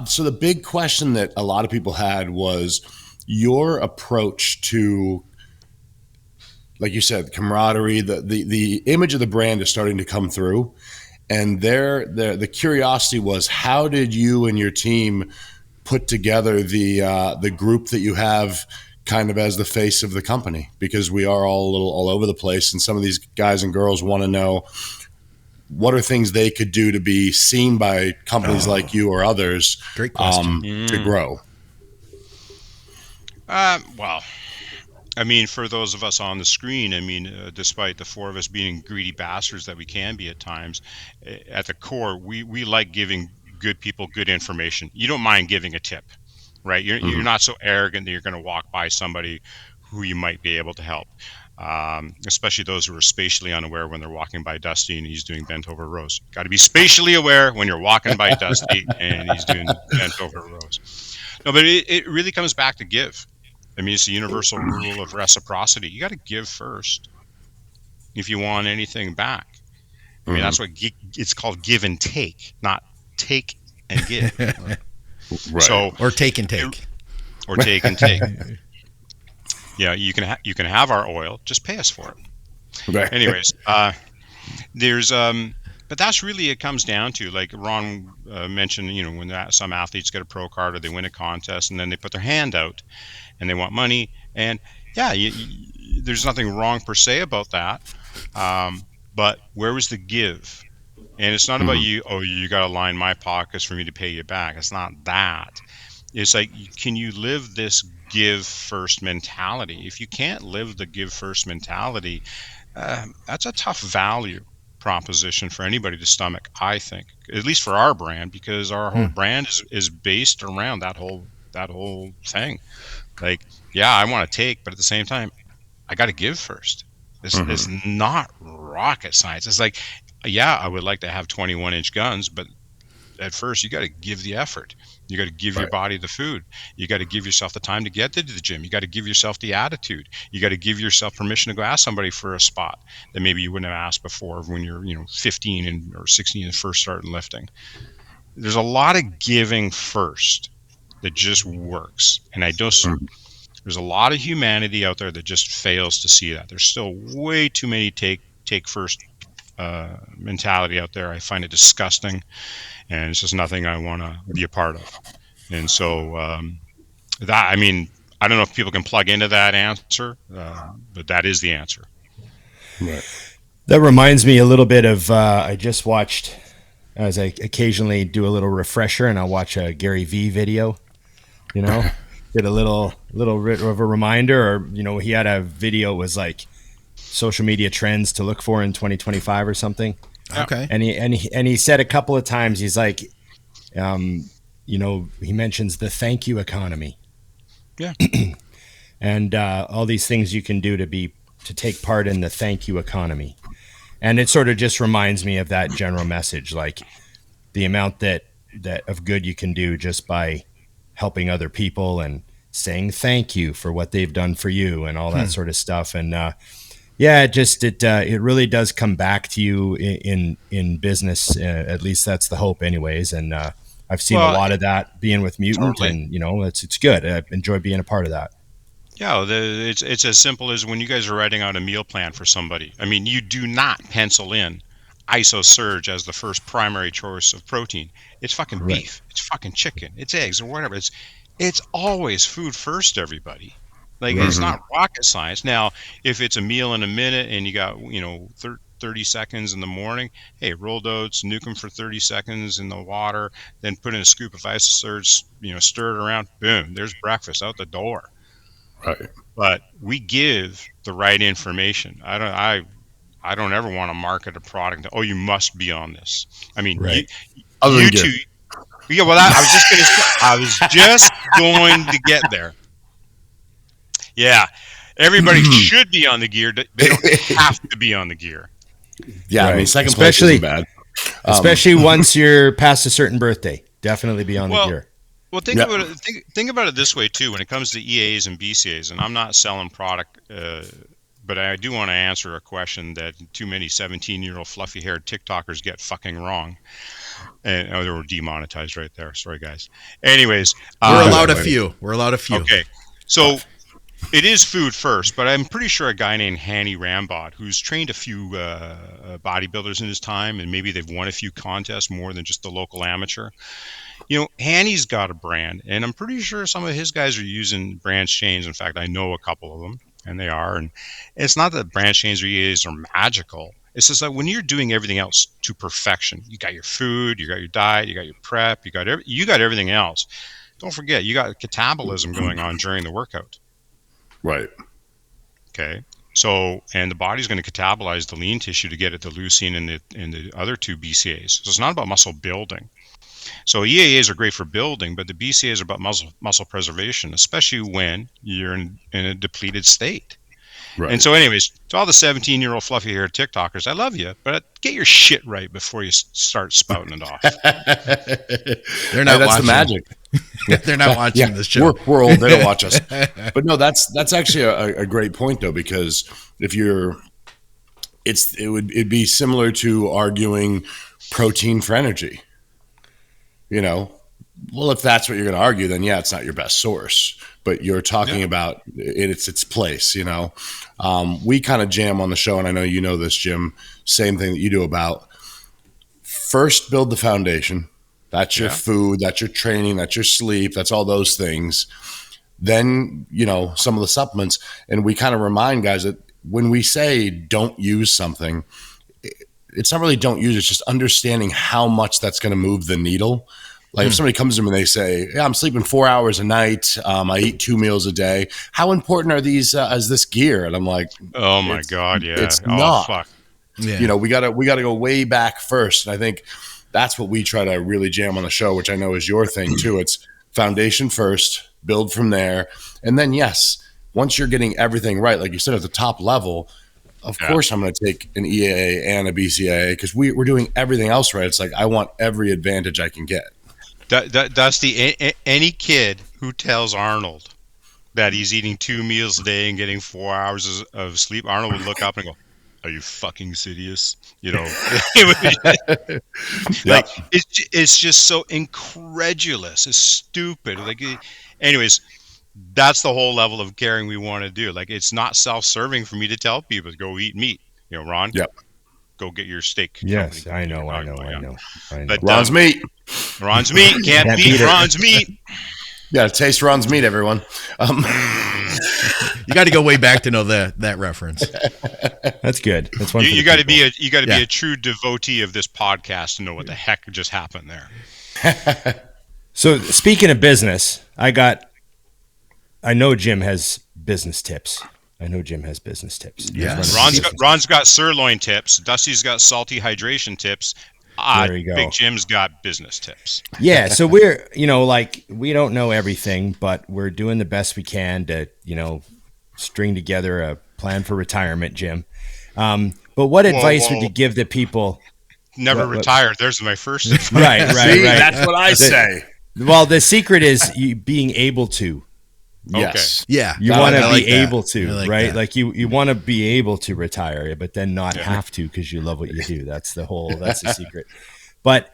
[SPEAKER 4] So the big question that a lot of people had was your approach to, like you said, camaraderie. The image of the brand is starting to come through, and the curiosity was, how did you and your team put together the group that you have kind of as the face of the company? Because we are all a little all over the place, and some of these guys and girls want to know, what are things they could do to be seen by companies like you or others
[SPEAKER 2] Great question.
[SPEAKER 4] to grow?
[SPEAKER 3] Well, I mean, for those of us on the screen, I mean, despite the four of us being greedy bastards that we can be at times, at the core, we like giving good people good information. You don't mind giving a tip, right? You're not so arrogant that you're going to walk by somebody who you might be able to help. Especially those who are spatially unaware when they're walking by Dusty and he's doing bent over rows. Got to be spatially aware when you're walking by Dusty and he's doing bent over rows. No, but it really comes back to give. I mean, it's the universal rule of reciprocity. You got to give first if you want anything back. I mean, that's what it's called, give and take, not take and give.
[SPEAKER 4] Right.
[SPEAKER 3] So,
[SPEAKER 2] or take and take.
[SPEAKER 3] Or take and take. Yeah, you can have our oil. Just pay us for it.
[SPEAKER 4] Right.
[SPEAKER 3] Anyways, there's but that's really it comes down to, like Ron mentioned, when some athletes get a pro card or they win a contest and then they put their hand out and they want money. And yeah, there's nothing wrong per se about that. But where was the give? And it's not about you. Oh, you got to line my pockets for me to pay you back. It's not that. It's like, can you live this give first mentality? If you can't live the give first mentality, that's a tough value proposition for anybody to stomach, I think, at least for our brand, because our whole brand is based around that whole thing. Like, yeah, I want to take, but at the same time, I got to give first. It's not rocket science. It's like, yeah, I would like to have 21-inch guns, but at first you got to give the effort. You got to give your body the food. You got to give yourself the time to get to the gym. You got to give yourself the attitude. You got to give yourself permission to go ask somebody for a spot that maybe you wouldn't have asked before when you're 15 or 16 and first starting lifting. There's a lot of giving first that just works, and there's a lot of humanity out there that just fails to see that. There's still way too many take first mentality out there. I find it disgusting, and it's just nothing I want to be a part of. And so I don't know if people can plug into that answer, but that is the answer.
[SPEAKER 4] Right.
[SPEAKER 1] That reminds me a little bit of I just watched, as I occasionally do a little refresher, and I'll watch a Gary Vee video, get a little bit of a reminder, or he had a video, it was like social media trends to look for in 2025 or something.
[SPEAKER 2] Okay.
[SPEAKER 1] And he said a couple of times, he's like, he mentions the thank you economy.
[SPEAKER 3] Yeah.
[SPEAKER 1] And all these things you can do to take part in the thank you economy. And it sort of just reminds me of that general message, like the amount that of good you can do just by helping other people and saying thank you for what they've done for you and all that sort of stuff. And it really does come back to you in business. At least that's the hope, anyways. And I've seen a lot of that being with Mutant, totally. And it's good. I enjoy being a part of that.
[SPEAKER 3] Yeah, it's as simple as when you guys are writing out a meal plan for somebody. I mean, you do not pencil in ISO surge as the first primary choice of protein. It's fucking beef. It's fucking chicken. It's eggs or whatever. It's always food first, everybody. Like, it's not rocket science. Now, if it's a meal in a minute and you got 30 seconds in the morning, hey, rolled oats, nuke them for 30 seconds in the water, then put in a scoop of ISO surge, stir it around, boom, there's breakfast out the door.
[SPEAKER 4] Right.
[SPEAKER 3] But we give the right information. I don't ever want to market a product. Oh, you must be on this. I mean, you two. Yeah, well, I was just going to get there. Yeah, everybody should be on the gear. They don't have to be on the gear.
[SPEAKER 4] Yeah, right. I mean, second place isn't bad.
[SPEAKER 1] Especially once you're past a certain birthday. Definitely be on the gear.
[SPEAKER 3] Well, think about it. Think about it this way too. When it comes to EAs and BCAs, and I'm not selling product, but I do want to answer a question that too many 17-year-old fluffy-haired TikTokers get fucking wrong. And they were demonetized right there. Sorry, guys. Anyways,
[SPEAKER 2] we're allowed a few.
[SPEAKER 3] Okay, so it is food first, but I'm pretty sure a guy named Hanny Rambod, who's trained a few bodybuilders in his time, and maybe they've won a few contests more than just the local amateur. Hanny's got a brand, and I'm pretty sure some of his guys are using branch chains. In fact, I know a couple of them, and they are. And it's not that branch chains or EAs are magical. It's just that when you're doing everything else to perfection, you got your food, you got your diet, you got your prep, you got everything else. Don't forget, you got catabolism going on during the workout.
[SPEAKER 4] Right.
[SPEAKER 3] Okay. So, and the body's going to catabolize the lean tissue to get at the leucine and the other two BCAs. So it's not about muscle building. So EAAs are great for building, but the BCAs are about muscle preservation, especially when you're in a depleted state. Right. And so anyways, to all the 17-year-old fluffy-haired TikTokers, I love you, but get your shit right before you start spouting it off.
[SPEAKER 2] They're not watching.
[SPEAKER 4] The magic.
[SPEAKER 2] They're not watching this show.
[SPEAKER 4] We're old. They don't watch us. But no, that's actually a great point, though, because if it'd be similar to arguing protein for energy. Well, if that's what you're going to argue, then yeah, it's not your best source. But you're talking
[SPEAKER 3] Yeah.
[SPEAKER 4] about its place. We kind of jam on the show, and I know you know this, Jim. Same thing that you do about first build the foundation. That's your food, that's your training, that's your sleep, that's all those things. Then, some of the supplements. And we kind of remind guys that when we say don't use something, it's not really don't use, it's just understanding how much that's going to move the needle. Like if somebody comes to me and they say, yeah, I'm sleeping 4 hours a night. I eat 2 meals a day. How important are these as this gear? And I'm like,
[SPEAKER 3] oh my God. Yeah.
[SPEAKER 4] It's
[SPEAKER 3] oh,
[SPEAKER 4] not.
[SPEAKER 3] fuck.
[SPEAKER 2] Yeah.
[SPEAKER 4] We gotta go way back first. And I think that's what we try to really jam on the show, which I know is your thing too. It's foundation first, build from there. And then yes, once you're getting everything right, like you said, at the top level, of course I'm going to take an EAA and a BCAA because we're doing everything else right. It's like I want every advantage I can get.
[SPEAKER 3] That's any kid who tells Arnold that he's eating 2 meals a day and getting 4 hours of sleep, Arnold would look up and go, "Are you fucking serious?" Like it's just so incredulous. It's stupid. Like, anyways, that's the whole level of caring we want to do. Like, it's not self-serving for me to tell people to go eat meat. Ron, go get your steak.
[SPEAKER 1] Yes,
[SPEAKER 3] company.
[SPEAKER 1] I know.
[SPEAKER 4] But Ron's meat.
[SPEAKER 3] Ron's meat. Can't beat Ron's meat.
[SPEAKER 4] You got to taste Ron's meat, everyone.
[SPEAKER 2] You got to go way back to know that reference.
[SPEAKER 1] That's good. That's one.
[SPEAKER 3] You got to be a true devotee of this podcast to know what the heck just happened there.
[SPEAKER 1] So speaking of business, I know Jim has business tips.
[SPEAKER 2] Yeah.
[SPEAKER 3] Ron's got sirloin tips. Dusty's got salty hydration tips.
[SPEAKER 1] There you go.
[SPEAKER 3] Big Jim's got business tips.
[SPEAKER 1] Yeah, so we're, we don't know everything, but we're doing the best we can to, string together a plan for retirement, Jim. But what advice would you give the people?
[SPEAKER 3] Never retire. There's my first.
[SPEAKER 1] Right.
[SPEAKER 4] See, that's what I say.
[SPEAKER 1] Well, the secret is you being able to.
[SPEAKER 4] Yes.
[SPEAKER 3] Okay.
[SPEAKER 2] Yeah.
[SPEAKER 1] You want to
[SPEAKER 2] like
[SPEAKER 1] be
[SPEAKER 2] that.
[SPEAKER 1] able to, right?
[SPEAKER 2] That.
[SPEAKER 1] Like you want to be able to retire, but then not have to because you love what you do. That's the secret. But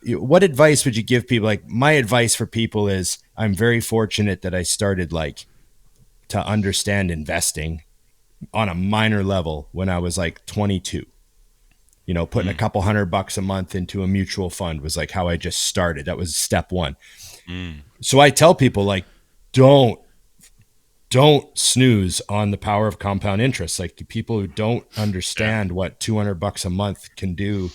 [SPEAKER 1] what advice would you give people? Like my advice for people is I'm very fortunate that I started to understand investing on a minor level when I was 22. Putting a couple $100 a month into a mutual fund was how I just started. That was step one. So I tell people don't snooze on the power of compound interest. Like people who don't understand what $200 a month can do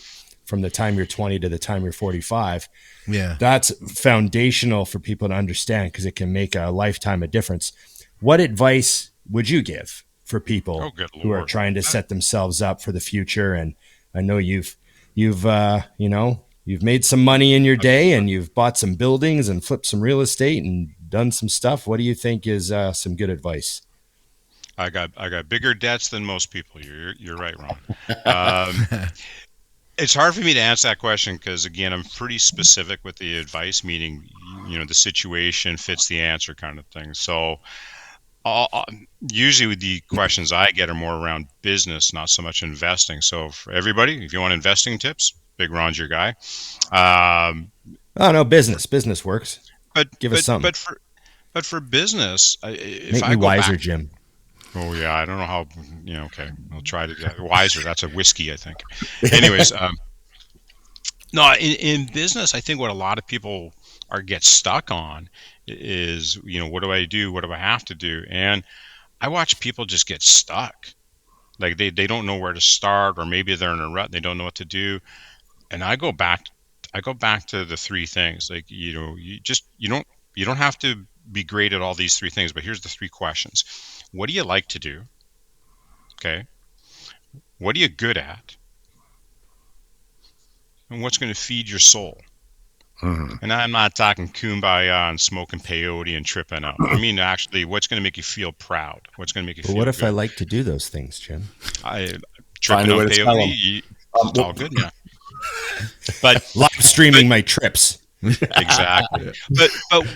[SPEAKER 1] from the time you're 20 to the time you're 45.
[SPEAKER 2] Yeah.
[SPEAKER 1] That's foundational for people to understand because it can make a lifetime of difference. What advice would you give for people who are trying to set themselves up for the future? And I know you've made some money in your day and you've bought some buildings and flipped some real estate and done some stuff. What do you think is some good advice?
[SPEAKER 3] I got bigger debts than most people. You're right, Ron. It's hard for me to answer that question because, again, I'm pretty specific with the advice, meaning, the situation fits the answer kind of thing. So usually the questions I get are more around business, not so much investing. So for everybody, if you want investing tips, Big Ron's your guy.
[SPEAKER 1] No, business works.
[SPEAKER 3] But
[SPEAKER 1] give us something.
[SPEAKER 3] But for business, if
[SPEAKER 1] Make
[SPEAKER 3] I
[SPEAKER 1] me
[SPEAKER 3] go
[SPEAKER 1] wiser,
[SPEAKER 3] back,
[SPEAKER 1] Jim.
[SPEAKER 3] Oh yeah, I don't know how. Okay, I'll try to get wiser. That's a whiskey, I think. Anyways, no, in business, I think what a lot of people get stuck on is, what do I do? What do I have to do? And I watch people just get stuck. Like they don't know where to start, or maybe they're in a rut. They don't know what to do. And I go back to the three things. Like, you don't have to be great at all these three things, but here's the three questions. What do you like to do? Okay. What are you good at? And what's going to feed your soul? Mm-hmm. And I'm not talking kumbaya and smoking peyote and tripping out. I mean, actually, what's going to make you feel proud? What's going to make you feel
[SPEAKER 1] what if
[SPEAKER 3] good?
[SPEAKER 1] I like to do those things, Jim?
[SPEAKER 3] Tripping on peyote, it's all good, yeah. But
[SPEAKER 1] live streaming my trips.
[SPEAKER 3] Exactly.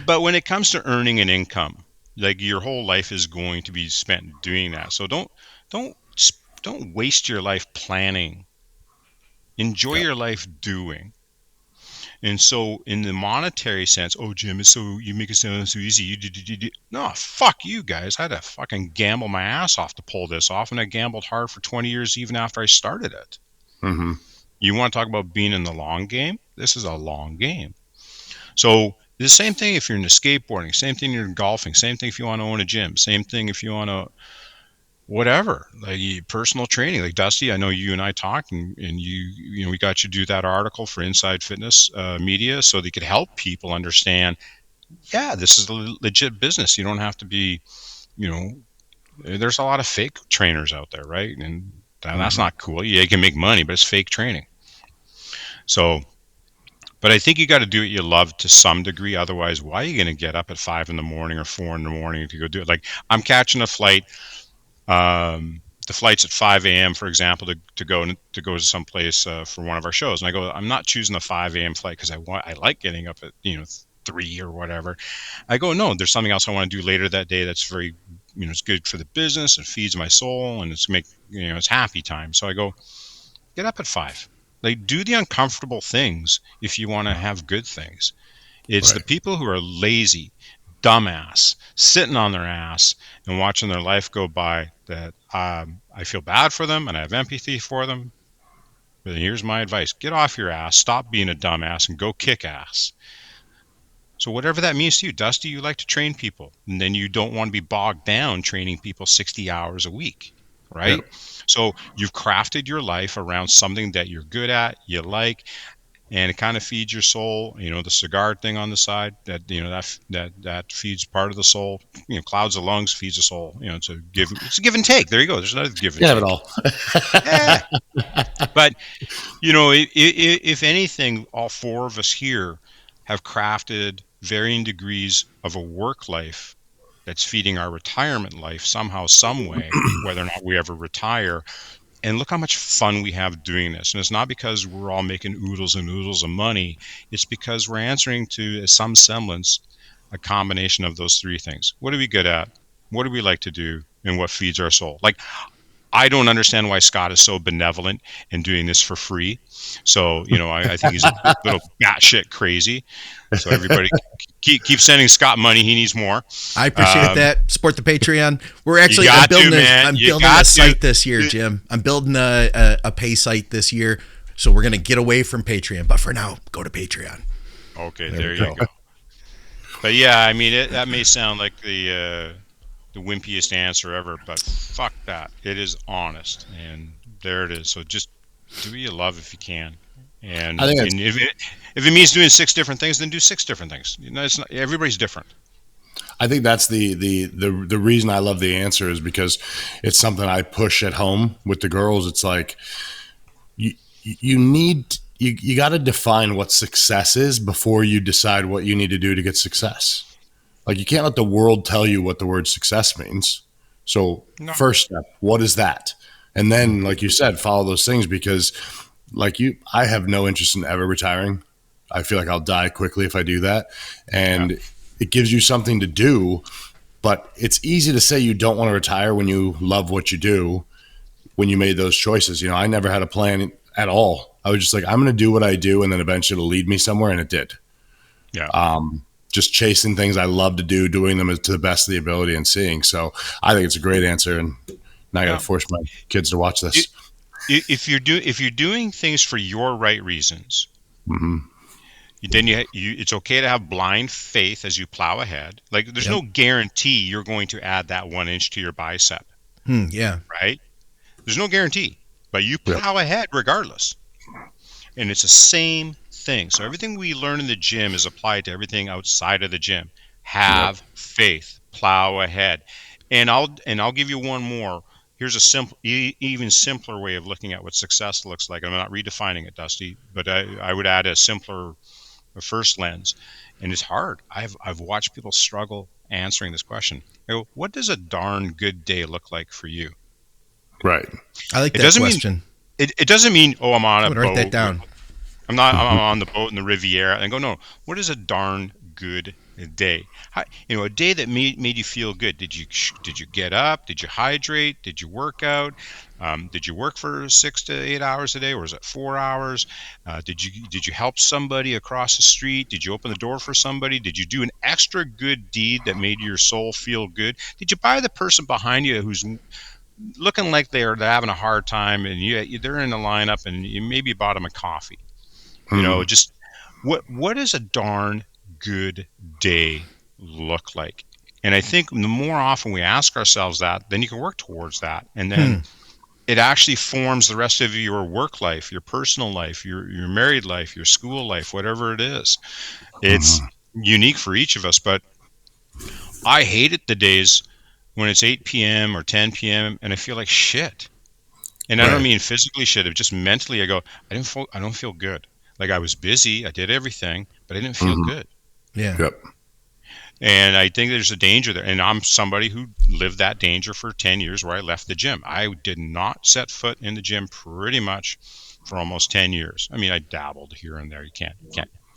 [SPEAKER 3] But when it comes to earning an income, like your whole life is going to be spent doing that. So don't waste your life planning. Enjoy your life doing. And so in the monetary sense, oh, Jim, it's so, you make it sound so easy. No, fuck you guys. I had to fucking gamble my ass off to pull this off. And I gambled hard for 20 years even after I started it.
[SPEAKER 4] Mm-hmm.
[SPEAKER 3] You want to talk about being in the long game? This is a long game. So the same thing if you're into skateboarding, same thing if you're golfing, same thing if you want to own a gym, same thing if you want to whatever, like personal training. Like Dusty, I know you and I talked, and you know, we got you to do that article for Inside Fitness Media so they could help people understand, yeah, this is a legit business. You don't have to be, you know, there's a lot of fake trainers out there, right? And that's not cool. Yeah, you can make money, but it's fake training. So, but I think you got to do what you love to some degree. Otherwise, why are you going to get up at 5 a.m. or 4 a.m. to go do it? Like, I'm catching a flight. The flight's at 5 a.m., for example, to go to some place for one of our shows. And I go, I'm not choosing the 5 a.m. flight because I like getting up at 3 or whatever. I go, no, there's something else I want to do later that day that's very, it's good for the business. It feeds my soul, and it's happy time. So I go, get up at 5. Like, do the uncomfortable things if you want to have good things. It's the people who are lazy, dumbass, sitting on their ass and watching their life go by that I feel bad for them and I have empathy for them. But here's my advice. Get off your ass, stop being a dumbass, and go kick ass. So whatever that means to you, Dusty, you like to train people, and then you don't want to be bogged down training people 60 hours a week, right? Yep. So you've crafted your life around something that you're good at, you like, and it kind of feeds your soul. The cigar thing on the side, that feeds part of the soul. Clouds of lungs feeds the soul. It's a give and take. There you go. There's another give and take.
[SPEAKER 4] It all.
[SPEAKER 3] Yeah. But if anything, all four of us here have crafted varying degrees of a work life that's feeding our retirement life somehow, some way, whether or not we ever retire. And look how much fun we have doing this. And it's not because we're all making oodles and oodles of money. It's because we're answering to some semblance a combination of those three things. What are we good at? What do we like to do? And what feeds our soul? Like, I don't understand why Scott is so benevolent and doing this for free. So, I think he's a little batshit crazy. So everybody keep sending Scott money. He needs more.
[SPEAKER 2] I appreciate that. Support the Patreon. We're actually I'm building a site this year, Jim. I'm building a pay site this year. So we're going to get away from Patreon. But for now, go to Patreon.
[SPEAKER 3] Okay, there you go. But yeah, I mean, that may sound like the wimpiest answer ever, but fuck that. It is honest, and there it is. So just do what you love if you can, and if it means doing 6 different things, then do 6 different things. It's not, everybody's different.
[SPEAKER 4] I think that's the reason I love the answer is because it's something I push at home with the girls. It's like you got to define what success is before you decide what you need to do to get success. Like, you can't let the world tell you what the word success means. So First step, what is that? And then, like you said, follow those things, because I have no interest in ever retiring. I feel like I'll die quickly if I do that. And it gives you something to do, but it's easy to say you don't want to retire when you love what you do, when you made those choices. I never had a plan at all. I was just like, I'm going to do what I do, and then eventually it'll lead me somewhere, and it did.
[SPEAKER 3] Yeah.
[SPEAKER 4] Just chasing things I love to do, doing them to the best of the ability, and seeing. So I think it's a great answer, and now I got to force my kids to watch this.
[SPEAKER 3] If you're doing things for your right reasons, then it's okay to have blind faith as you plow ahead. Like, there's no guarantee you're going to add that 1 inch to your bicep. Right? There's no guarantee, but you plow ahead regardless. And it's the same thing. So everything we learn in the gym is applied to everything outside of the gym. Have faith, plow ahead. And I'll give you one more. Here's a simple, even simpler way of looking at what success looks like. I'm not redefining it, Dusty, but I would add a simpler first lens. And it's hard. I've watched people struggle answering this question. I go, what does a darn good day look like for you?
[SPEAKER 4] Right.
[SPEAKER 2] I like that question.
[SPEAKER 3] It doesn't mean, I'm on a boat.
[SPEAKER 2] Write that down.
[SPEAKER 3] I'm on the boat in the Riviera. And go, no, what does a darn good day? A day that made you feel good. Did you get up? Did you hydrate? Did you work out? Did you work for 6 to 8 hours a day, or was it 4 hours? Did you help somebody across the street? Did you open the door for somebody? Did you do an extra good deed that made your soul feel good? Did you buy the person behind you who's looking like they're having a hard time, and they're in the lineup, and you maybe bought them a coffee? Just what does a darn good day look like? And I think the more often we ask ourselves that, then you can work towards that, and then it actually forms the rest of your work life, your personal life, your married life, your school life, whatever it is. It's unique for each of us, but I hate it the days when it's 8 p.m. or 10 p.m. and I feel like shit. And I don't mean physically shit, it just mentally I go, I don't feel good. Like, I was busy, I did everything, but I didn't feel good.
[SPEAKER 2] Yeah.
[SPEAKER 4] Yep.
[SPEAKER 3] And I think there's a danger there. And I'm somebody who lived that danger for 10 years where I left the gym. I did not set foot in the gym pretty much for almost 10 years. I mean, I dabbled here and there. You can't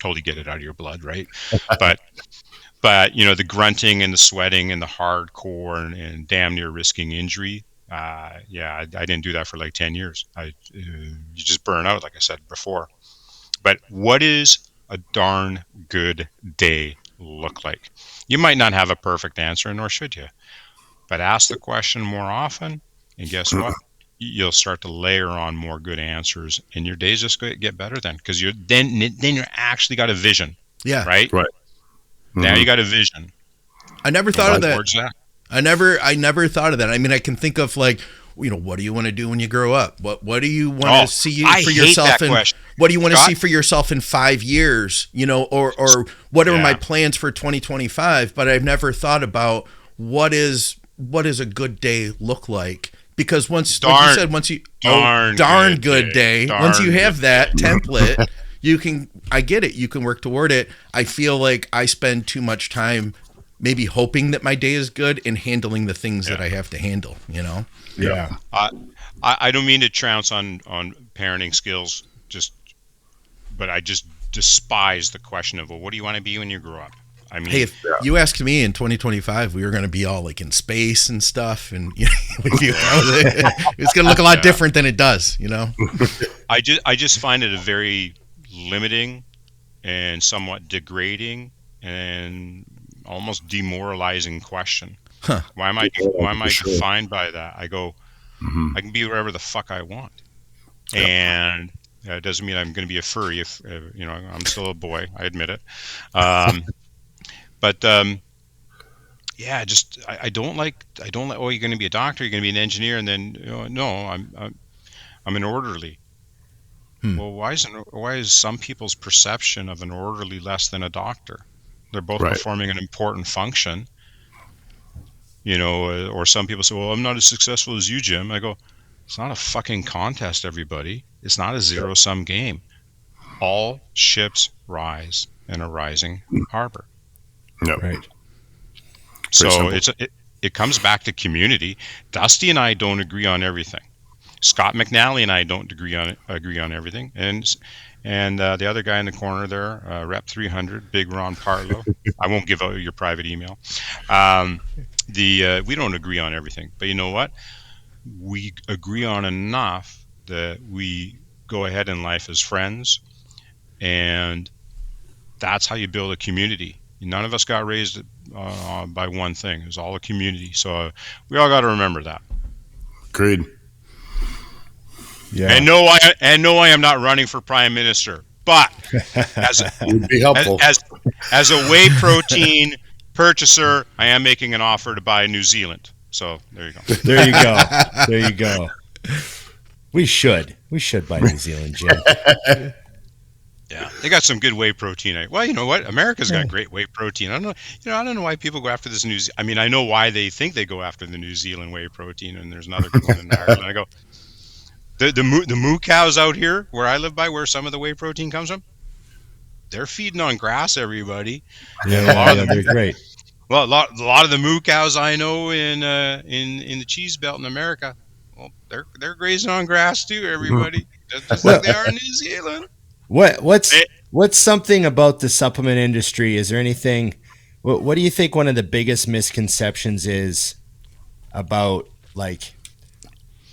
[SPEAKER 3] totally get it out of your blood, right? But the grunting and the sweating and the hardcore and damn near risking injury. I didn't do that for like 10 years. You just burn out, like I said before. But what is a darn good day look like? You might not have a perfect answer, nor should you. But ask the question more often, and guess what? You'll start to layer on more good answers, and your days just get better then, because you're actually got a vision.
[SPEAKER 2] Yeah.
[SPEAKER 3] Right. Now you got a vision.
[SPEAKER 2] I never thought of that. I never thought of that. I mean, I can think of like, what do you want to do when you grow up? What do you want to see for yourself? What do you want to see for yourself in 5 years? Or what are my plans for 2025? But I've never thought about what does a good day look like? Because once you darn good day. Once you have that template, I get it. You can work toward it. I feel like I spend too much time maybe hoping that my day is good and handling the things that I have to handle,
[SPEAKER 1] Yeah.
[SPEAKER 3] I don't mean to trounce on parenting skills, but I just despise the question of, well, what do you want to be when you grow up? I mean,
[SPEAKER 2] hey, if you asked me in 2025, we were going to be all like in space and stuff, and it's going to look a lot different than it does,
[SPEAKER 3] I just find it a very limiting and somewhat degrading and almost demoralizing question. Why am I defined by that? I go, I can be wherever the fuck I want, and it doesn't mean I'm going to be a furry. If I'm still a boy, I admit it. But I don't like. Oh, you're going to be a doctor. You're going to be an engineer, and then no, I'm an orderly. Well, why is some people's perception of an orderly less than a doctor? They're both performing an important function. Or some people say, well, I'm not as successful as you, Jim. I go, it's not a fucking contest, everybody. It's not a zero-sum game. All ships rise in a rising harbor.
[SPEAKER 4] No.
[SPEAKER 1] Right.
[SPEAKER 3] So it comes back to community. Dusty and I don't agree on everything. Scott McNally and I don't agree on everything. And the other guy in the corner there, Rep 300, Big Ron Partlow. I won't give out your private email. We don't agree on everything, but you know what? We agree on enough that we go ahead in life as friends, and that's how you build a community. None of us got raised by one thing. It was all a community. So we all got to remember that.
[SPEAKER 4] Agreed.
[SPEAKER 3] Yeah. And no, I am not running for prime minister, but
[SPEAKER 4] would be helpful.
[SPEAKER 3] As a whey protein purchaser, I am making an offer to buy New Zealand. So there you go.
[SPEAKER 1] There you go. We should buy New Zealand, Jim.
[SPEAKER 3] Yeah, they got some good whey protein. Well, you know what? America's got great whey protein. I don't know why people go after this I mean, I know why they think they go after the New Zealand whey protein, and there's another good one in Ireland. I go, the moo cows out here where I live by, where some of the whey protein comes from, they're feeding on grass. Everybody.
[SPEAKER 1] Yeah, they're great.
[SPEAKER 3] Well, a lot of the moo cows I know in the cheese belt in America, well, they're grazing on grass too. Everybody, just like they are in New Zealand.
[SPEAKER 1] What's What's something about the supplement industry? Is there anything? What do you think one of the biggest misconceptions is about like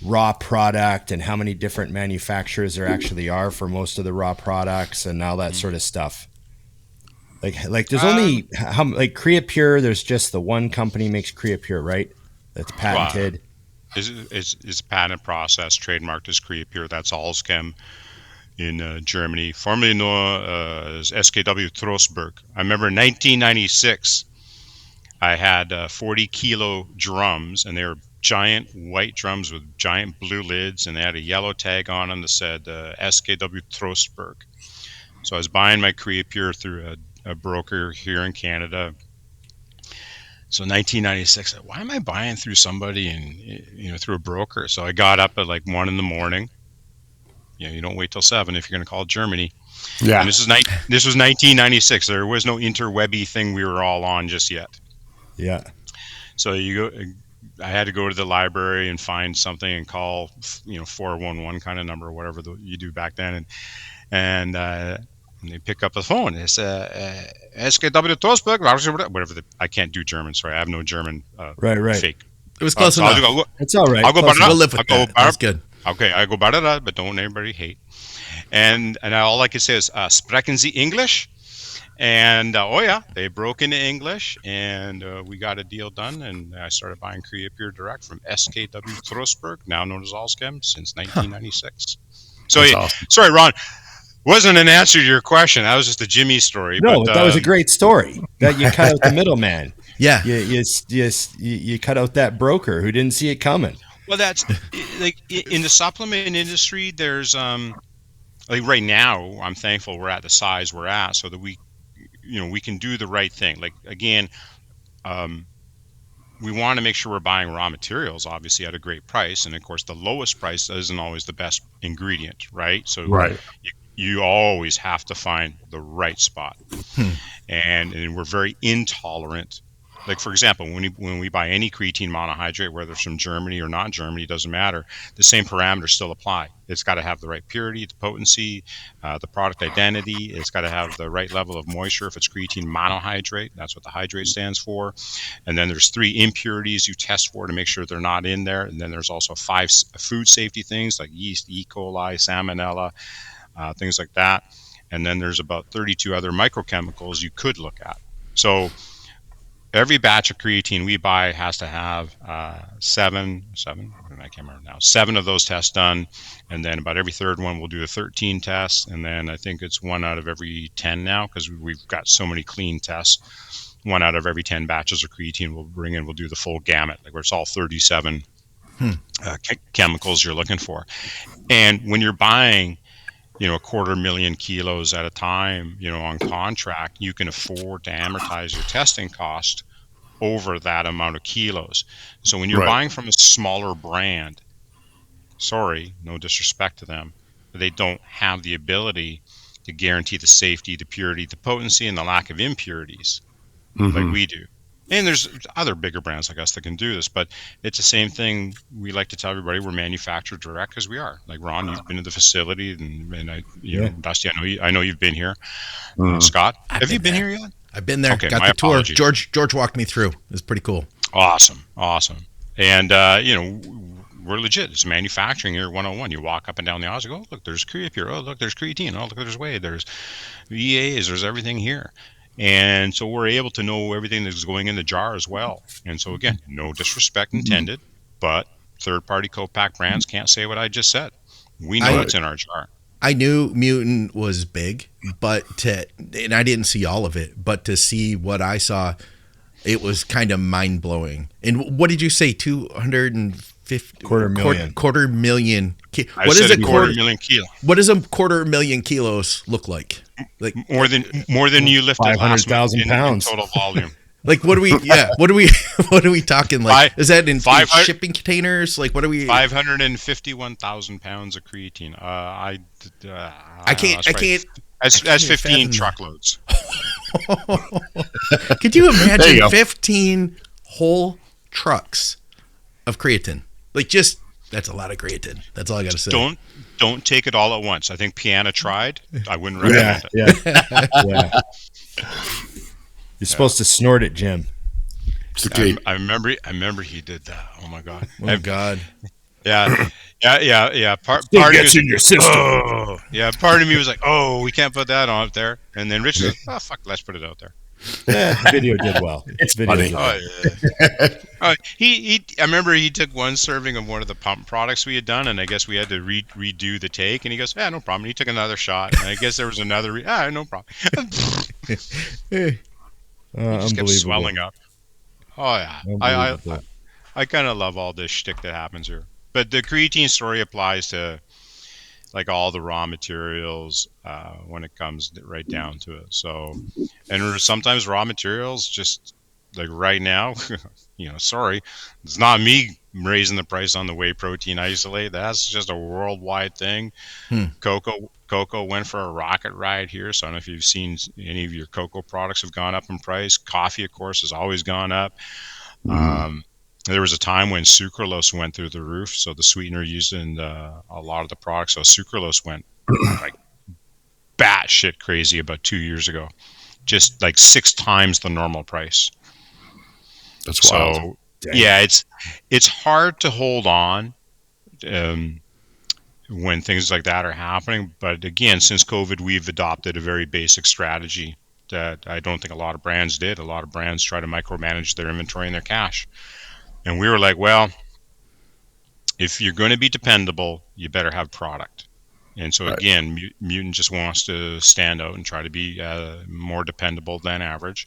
[SPEAKER 1] raw product and how many different manufacturers there actually are for most of the raw products and all that sort of stuff? Like there's only how like Creapure. There's just the one company makes Creapure, right? That's patented.
[SPEAKER 3] Is patent process trademarked as Creapure. That's Allschem in Germany, formerly known as SKW Trostberg. I remember in 1996, I had 40 kilo drums, and they were giant white drums with giant blue lids, and they had a yellow tag on them that said SKW Trostberg. So I was buying my Creapure through a broker here in Canada. So 1996, why am I buying through somebody and through a broker? So I got up at like 1 a.m. You don't wait till 7 if you're going to call Germany.
[SPEAKER 4] Yeah.
[SPEAKER 3] And this was 1996. There was no interwebby thing we were all on just yet.
[SPEAKER 1] Yeah.
[SPEAKER 3] So I had to go to the library and find something and call 411 kind of number or whatever you do back then, and they pick up the phone. It's SKW Trostberg, whatever. I can't do German. Sorry, I have no German.
[SPEAKER 1] Right.
[SPEAKER 3] Fake.
[SPEAKER 2] It was close enough.
[SPEAKER 1] It's all right.
[SPEAKER 3] I'll go.
[SPEAKER 2] We'll live with that. That's good.
[SPEAKER 3] Okay, I go barada, but don't everybody hate. And all I could say is, sprechen Sie English? And they broke into English, and we got a deal done, and I started buying Creapure direct from SKW Trostberg, now known as Allschem, since 1996. So,
[SPEAKER 4] awesome.
[SPEAKER 3] Sorry, Ron, wasn't an answer to your question. That was just a Jimmy story.
[SPEAKER 1] No, but that was a great story. That you cut out the middleman.
[SPEAKER 2] Yeah,
[SPEAKER 1] you cut out that broker who didn't see it coming.
[SPEAKER 3] Well, that's like in the supplement industry. There's like right now, I'm thankful we're at the size we're at, so that we can do the right thing. Like again, we want to make sure we're buying raw materials, obviously at a great price, and of course, the lowest price isn't always the best ingredient, right? So you always have to find the right spot, and we're very intolerant. Like, for example, when we buy any creatine monohydrate, whether it's from Germany or not Germany, doesn't matter. The same parameters still apply. It's got to have the right purity, the potency, the product identity. It's got to have the right level of moisture. If it's creatine monohydrate, that's what the hydrate stands for. And then there's 3 impurities you test for to make sure they're not in there. And then there's also 5 food safety things like yeast, E. coli, salmonella, things like that. And then there's about 32 other microchemicals you could look at. So every batch of creatine we buy has to have 7 I can't remember now, 7 of those tests done, and then about every third one we'll do a 13 tests, and then I think it's 1 out of every 10 now, because we've got so many clean tests. 1 out of every 10 batches of creatine we'll bring in, we'll do the full gamut, like where it's all 37 chemicals you're looking for. And when you're buying 250,000 kilos at a time, on contract, you can afford to amortize your testing cost over that amount of kilos. So when you're buying from a smaller brand, sorry, no disrespect to them, but they don't have the ability to guarantee the safety, the purity, the potency, and the lack of impurities like we do. And there's other bigger brands like us that can do this, but it's the same thing. We like to tell everybody we're manufactured direct, because we are. Like Ron, you've been to the facility, and I, Dusty, I know you've been here. Scott, have you been here yet?
[SPEAKER 2] I've been there.
[SPEAKER 3] Okay,
[SPEAKER 2] got the tour. George walked me through. It was pretty cool.
[SPEAKER 3] Awesome. And we're legit. It's manufacturing here at 101. You walk up and down the aisles, you go, oh, look, there's Creapure. Oh, look, there's creatine. Oh, look, there's whey. There's EAs. There's everything here. And so we're able to know everything that's going in the jar as well. And so, again, no disrespect intended, but third-party co-pack brands can't say what I just said. We know it's in our jar.
[SPEAKER 2] I knew Mutant was big, and I didn't see all of it, but to see what I saw, it was kind of mind-blowing. And what did you say, 250? Quarter million.
[SPEAKER 3] What is a quarter million kilo?
[SPEAKER 2] What does a 250,000 kilos look like? Like
[SPEAKER 3] more than you lifted
[SPEAKER 1] 500,000 pounds
[SPEAKER 3] in total volume.
[SPEAKER 2] Like what are we talking like? Is that in shipping containers? Like what are we?
[SPEAKER 3] 551,000 pounds of creatine. I can't. That's 15 truckloads.
[SPEAKER 2] Could you imagine 15 whole trucks of creatine? Like that's a lot of creatine. That's all I got to say.
[SPEAKER 3] don't take it all at once. I think Piana tried. I wouldn't recommend it.
[SPEAKER 1] Yeah. You're supposed to snort it, Jim.
[SPEAKER 3] I remember he did that. Oh my god.
[SPEAKER 2] Oh God.
[SPEAKER 3] Yeah. Part
[SPEAKER 1] It
[SPEAKER 3] of me
[SPEAKER 1] gets
[SPEAKER 3] was
[SPEAKER 1] in your system.
[SPEAKER 3] oh. Yeah, part of me was like, oh, we can't put that on up there. And then Rich says, oh fuck, let's put it out there.
[SPEAKER 1] The video did well.
[SPEAKER 4] It's
[SPEAKER 1] Video
[SPEAKER 4] funny.
[SPEAKER 1] did
[SPEAKER 3] Oh
[SPEAKER 1] well.
[SPEAKER 3] yeah. I remember he took one serving of one of the pump products we had done, and I guess we had to redo the take. And he goes, "Yeah, no problem." And he took another shot, and I guess there was another. No problem. Just kept
[SPEAKER 1] Unbelievable.
[SPEAKER 3] swelling up. Oh yeah,
[SPEAKER 1] Unbelievable.
[SPEAKER 3] I kind of love all this shtick that happens here. But the creatine story applies to like all the raw materials when it comes right down to it. So, and sometimes raw materials just like right now, sorry, it's not me raising the price on the whey protein isolate. That's just a worldwide thing. Cocoa went for a rocket ride here. So I don't know if you've seen any of your cocoa products have gone up in price. Coffee, of course, has always gone up. There was a time when sucralose went through the roof. So the sweetener used in a lot of the products, so sucralose went like batshit crazy about 2 years ago, just like 6 times the normal price.
[SPEAKER 4] That's wild.
[SPEAKER 3] So yeah, it's hard to hold on when things like that are happening. But again, since COVID, we've adopted a very basic strategy that I don't think a lot of brands did. A lot of brands try to micromanage their inventory and their cash. And we were like, well, if you're going to be dependable, you better have product. And so again, Mutant just wants to stand out and try to be more dependable than average.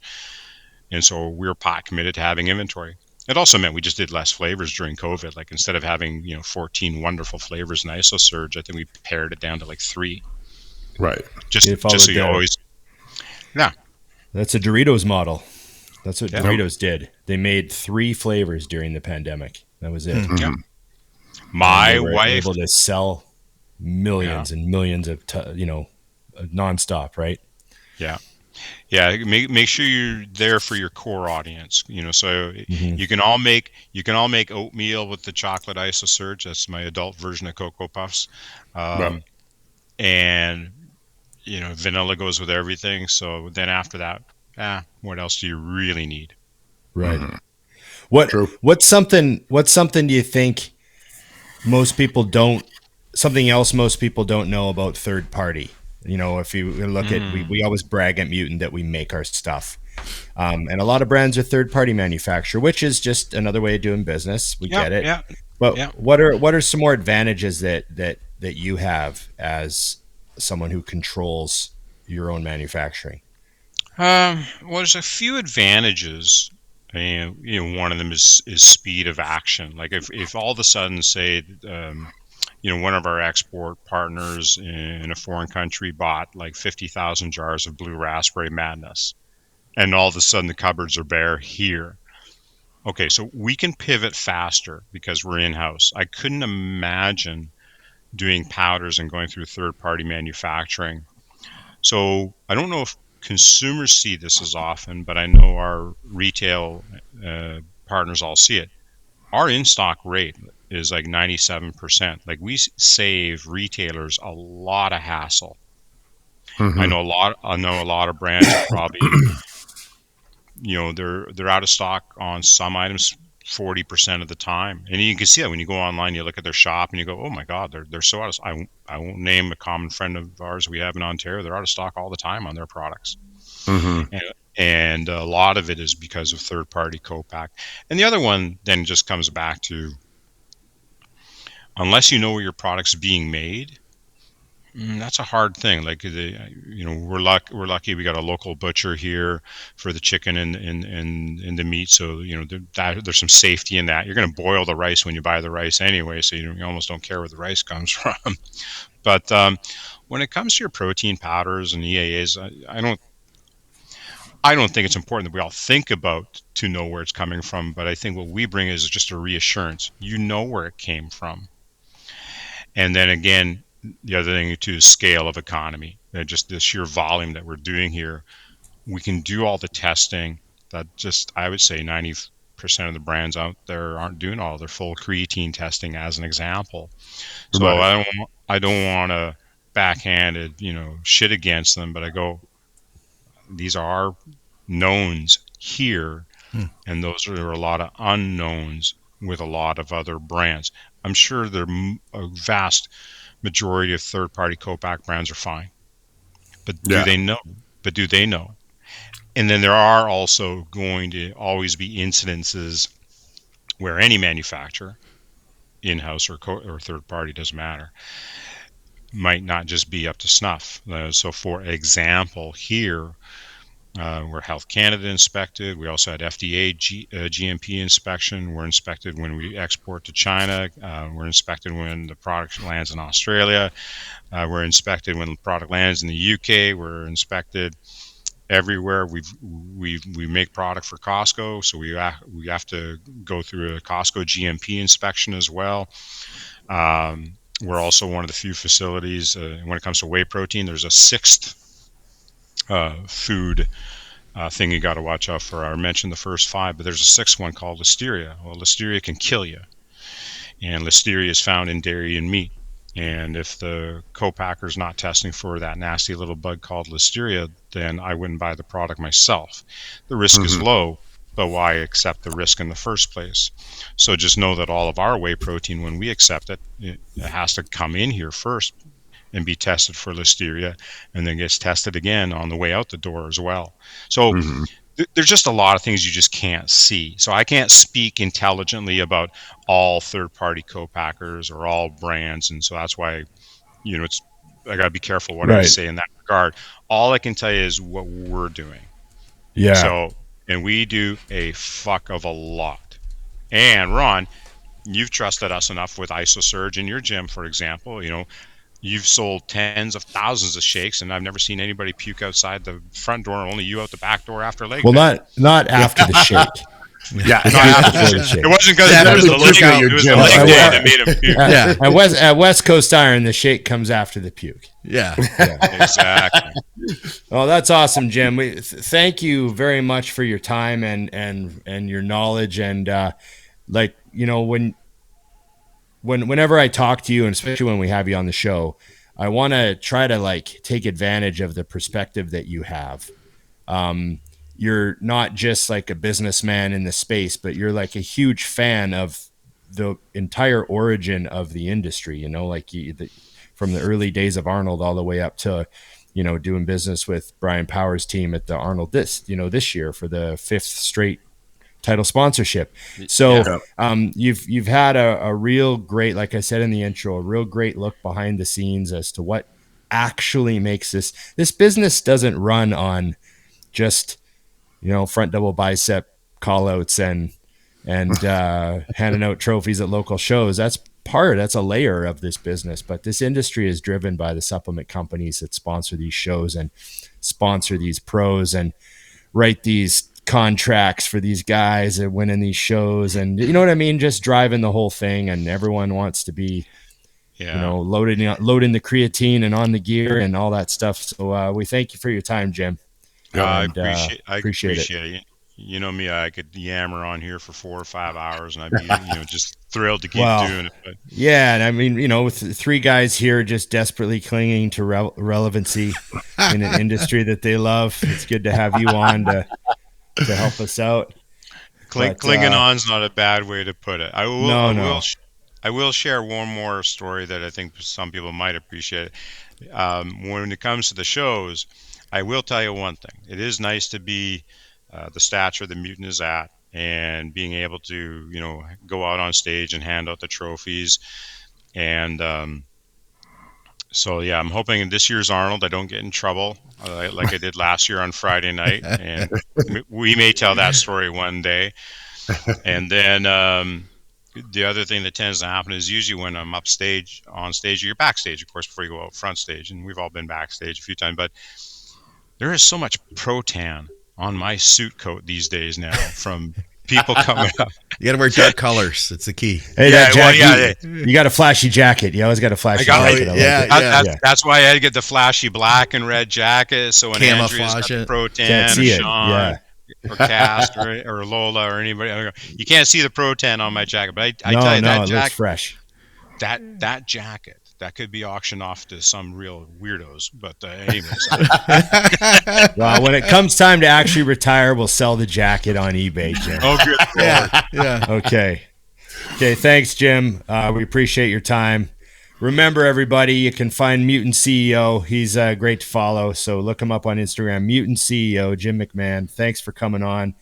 [SPEAKER 3] And so we're pot committed to having inventory. It also meant we just did less flavors during COVID. Like instead of having 14 wonderful flavors in IsoSurge, I think we pared it down to like 3.
[SPEAKER 4] Right.
[SPEAKER 3] Just so you always. Yeah.
[SPEAKER 1] That's a Doritos model. That's what Doritos did. They made 3 flavors during the pandemic. That was it.
[SPEAKER 3] Yeah. My wife
[SPEAKER 1] able to sell millions and millions of nonstop, right?
[SPEAKER 3] Yeah. Yeah, make sure you're there for your core audience. So you can all make oatmeal with the chocolate IsoSurge. That's my adult version of Cocoa Puffs, and vanilla goes with everything. So then after that, what else do you really need?
[SPEAKER 1] Right. What's something do you think most people don't? Something else most people don't know about third party. If you look at, we always brag at Mutant that we make our stuff. And a lot of brands are third-party manufacturer, which is just another way of doing business. We get it. Yeah. But what are some more advantages that you have as someone who controls your own manufacturing?
[SPEAKER 3] Well, there's a few advantages. One of them is speed of action. Like if all of a sudden, say, one of our export partners in a foreign country bought like 50,000 jars of Blue Raspberry Madness, and all of a sudden the cupboards are bare here. Okay, so we can pivot faster because we're in-house. I couldn't imagine doing powders and going through third-party manufacturing. So I don't know if consumers see this as often, but I know our retail partners all see it. Our in-stock rate is like 97%. Like we save retailers a lot of hassle. I know a lot of brands are probably, they're out of stock on some items 40% of the time. And you can see that when you go online, you look at their shop and you go, oh my God, they're so out of stock. I won't name a common friend of ours we have in Ontario. They're out of stock all the time on their products. And a lot of it is because of third-party co-pack. And the other one then just comes back to, unless you know where your product's being made, that's a hard thing. Like we're lucky we got a local butcher here for the chicken and the meat. So there's some safety in that. You're going to boil the rice when you buy the rice anyway, so you almost don't care where the rice comes from. But when it comes to your protein powders and EAAs, I don't think it's important that we all think about to know where it's coming from. But I think what we bring is just a reassurance. You know where it came from. And then again, the other thing too is scale of economy. Just the sheer volume that we're doing here. We can do all the testing that I would say 90% of the brands out there aren't doing all their full creatine testing as an example. So I don't want to backhanded, shit against them, but I go, these are our knowns here, and those are a lot of unknowns with a lot of other brands. I'm sure a vast majority of third-party co-pack brands are fine, but do
[SPEAKER 4] Yeah.
[SPEAKER 3] they know? But do they know? And then there are also going to always be incidences where any manufacturer, in-house or third-party, doesn't matter, might not just be up to snuff. So, for example, here we're Health Canada inspected. We also had FDA GMP inspection. We're inspected when we export to China. We're inspected when the product lands in Australia. We're inspected when the product lands in the UK. We're inspected everywhere. We make product for Costco, so we have to go through a Costco GMP inspection as well. We're also one of the few facilities when it comes to whey protein. There's a sixth food thing you got to watch out for. I mentioned the first five, but there's a sixth one called listeria. Well, listeria can kill you, and listeria is found in dairy and meat. And if the co-packer's not testing for that nasty little bug called listeria, then I wouldn't buy the product myself. The risk is low, but why accept the risk in the first place? So just know that all of our whey protein, when we accept it, it has to come in here first and be tested for listeria, and then gets tested again on the way out the door as well. So there's just a lot of things you just can't see. So I can't speak intelligently about all third-party co-packers or all brands, and so that's why, it's I got to be careful what I
[SPEAKER 1] Right.
[SPEAKER 3] say in that regard. All I can tell you is what we're doing.
[SPEAKER 1] Yeah.
[SPEAKER 3] So, and we do a fuck of a lot. And Ron, you've trusted us enough with IsoSurge in your gym, for example. You've sold tens of thousands of shakes, and I've never seen anybody puke outside the front door, only you out the back door after leg
[SPEAKER 1] Well,
[SPEAKER 3] day.
[SPEAKER 1] not after the shake.
[SPEAKER 4] Yeah.
[SPEAKER 1] Before the shake.
[SPEAKER 3] It wasn't because
[SPEAKER 2] That
[SPEAKER 3] it was
[SPEAKER 2] would
[SPEAKER 3] the
[SPEAKER 2] puke
[SPEAKER 3] leg
[SPEAKER 2] out
[SPEAKER 3] day.
[SPEAKER 2] your
[SPEAKER 3] It was the
[SPEAKER 2] gym.
[SPEAKER 3] leg
[SPEAKER 1] Yeah.
[SPEAKER 3] day that made him puke.
[SPEAKER 2] Yeah.
[SPEAKER 1] At West Coast Iron, the shake comes after the puke.
[SPEAKER 2] Yeah.
[SPEAKER 3] Exactly.
[SPEAKER 1] Oh, that's awesome, Jim. Thank you very much for your time and your knowledge. And whenever I talk to you, and especially when we have you on the show, I want to try to take advantage of the perspective that you have. You're not just like a businessman in the space, but you're like a huge fan of the entire origin of the industry, from the early days of Arnold all the way up to, doing business with Brian Power's team at the Arnold this year for the fifth straight title sponsorship. So you've had a real great, like I said in the intro, a real great look behind the scenes as to what actually makes this business doesn't run on just, front double bicep call outs and handing out trophies at local shows. That's a layer of this business, but this industry is driven by the supplement companies that sponsor these shows and sponsor these pros and write these contracts for these guys and winning these shows, and you know what I mean, just driving the whole thing, and everyone wants to be loading the creatine and on the gear and all that stuff. So we thank you for your time, Jim.
[SPEAKER 3] I
[SPEAKER 1] And,
[SPEAKER 3] appreciate it. You know me, I could yammer on here for 4 or 5 hours, and I'd be just thrilled to keep doing it. But
[SPEAKER 1] yeah, and I mean, with three guys here just desperately clinging to relevancy in an industry that they love, it's good to have you on to help us out.
[SPEAKER 3] Clinging on's not a bad way to put it. I will share one more story that I think some people might appreciate. When it comes to the shows, I will tell you one thing. It is nice to be the stature the Mutant is at, and being able to, go out on stage and hand out the trophies. And so, yeah, I'm hoping in this year's Arnold I don't get in trouble like I did last year on Friday night. And we may tell that story one day. And then the other thing that tends to happen is usually when I'm on stage, you're backstage, of course, before you go out front stage. And we've all been backstage a few times. But there is so much Protan on my suit coat these days now from people coming up.
[SPEAKER 2] You got to wear dark colors. It's the key.
[SPEAKER 1] Hey, you got a flashy jacket. You always got a flashy jacket.
[SPEAKER 3] That's why I had to get the flashy black and red jacket. So when Andrea's got the Protan, or Sean, or Cast, or Lola, or anybody, you can't see the Protan on my jacket. But I tell you, that jacket,
[SPEAKER 1] it looks fresh.
[SPEAKER 3] That jacket that could be auctioned off to some real weirdos. But anyways,
[SPEAKER 1] Well, when it comes time to actually retire, we'll sell the jacket on eBay, Jim.
[SPEAKER 3] oh, good.
[SPEAKER 2] Yeah.
[SPEAKER 1] Okay. Thanks, Jim. We appreciate your time. Remember, everybody, you can find Mutant CEO. He's great to follow. So look him up on Instagram, Mutant CEO, Jim McMahon. Thanks for coming on.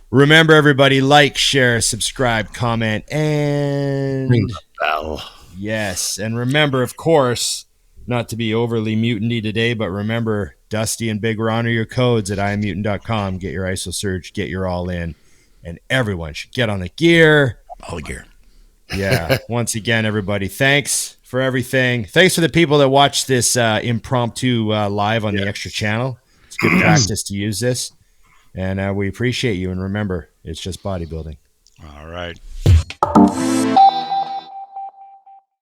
[SPEAKER 1] Remember, everybody, like, share, subscribe, comment, and
[SPEAKER 4] Ring the bell.
[SPEAKER 1] yes. And remember, of course, not to be overly mutanty today, but remember, Dusty and Big Ron are your codes at iammutant.com. Get your ISO Surge, get your all in. And everyone should get on the gear.
[SPEAKER 2] All the gear.
[SPEAKER 1] Yeah. Once again, everybody, thanks for everything. Thanks for the people that watched this impromptu live on the extra channel. It's good practice to use this. And we appreciate you. And remember, it's just bodybuilding.
[SPEAKER 3] All right.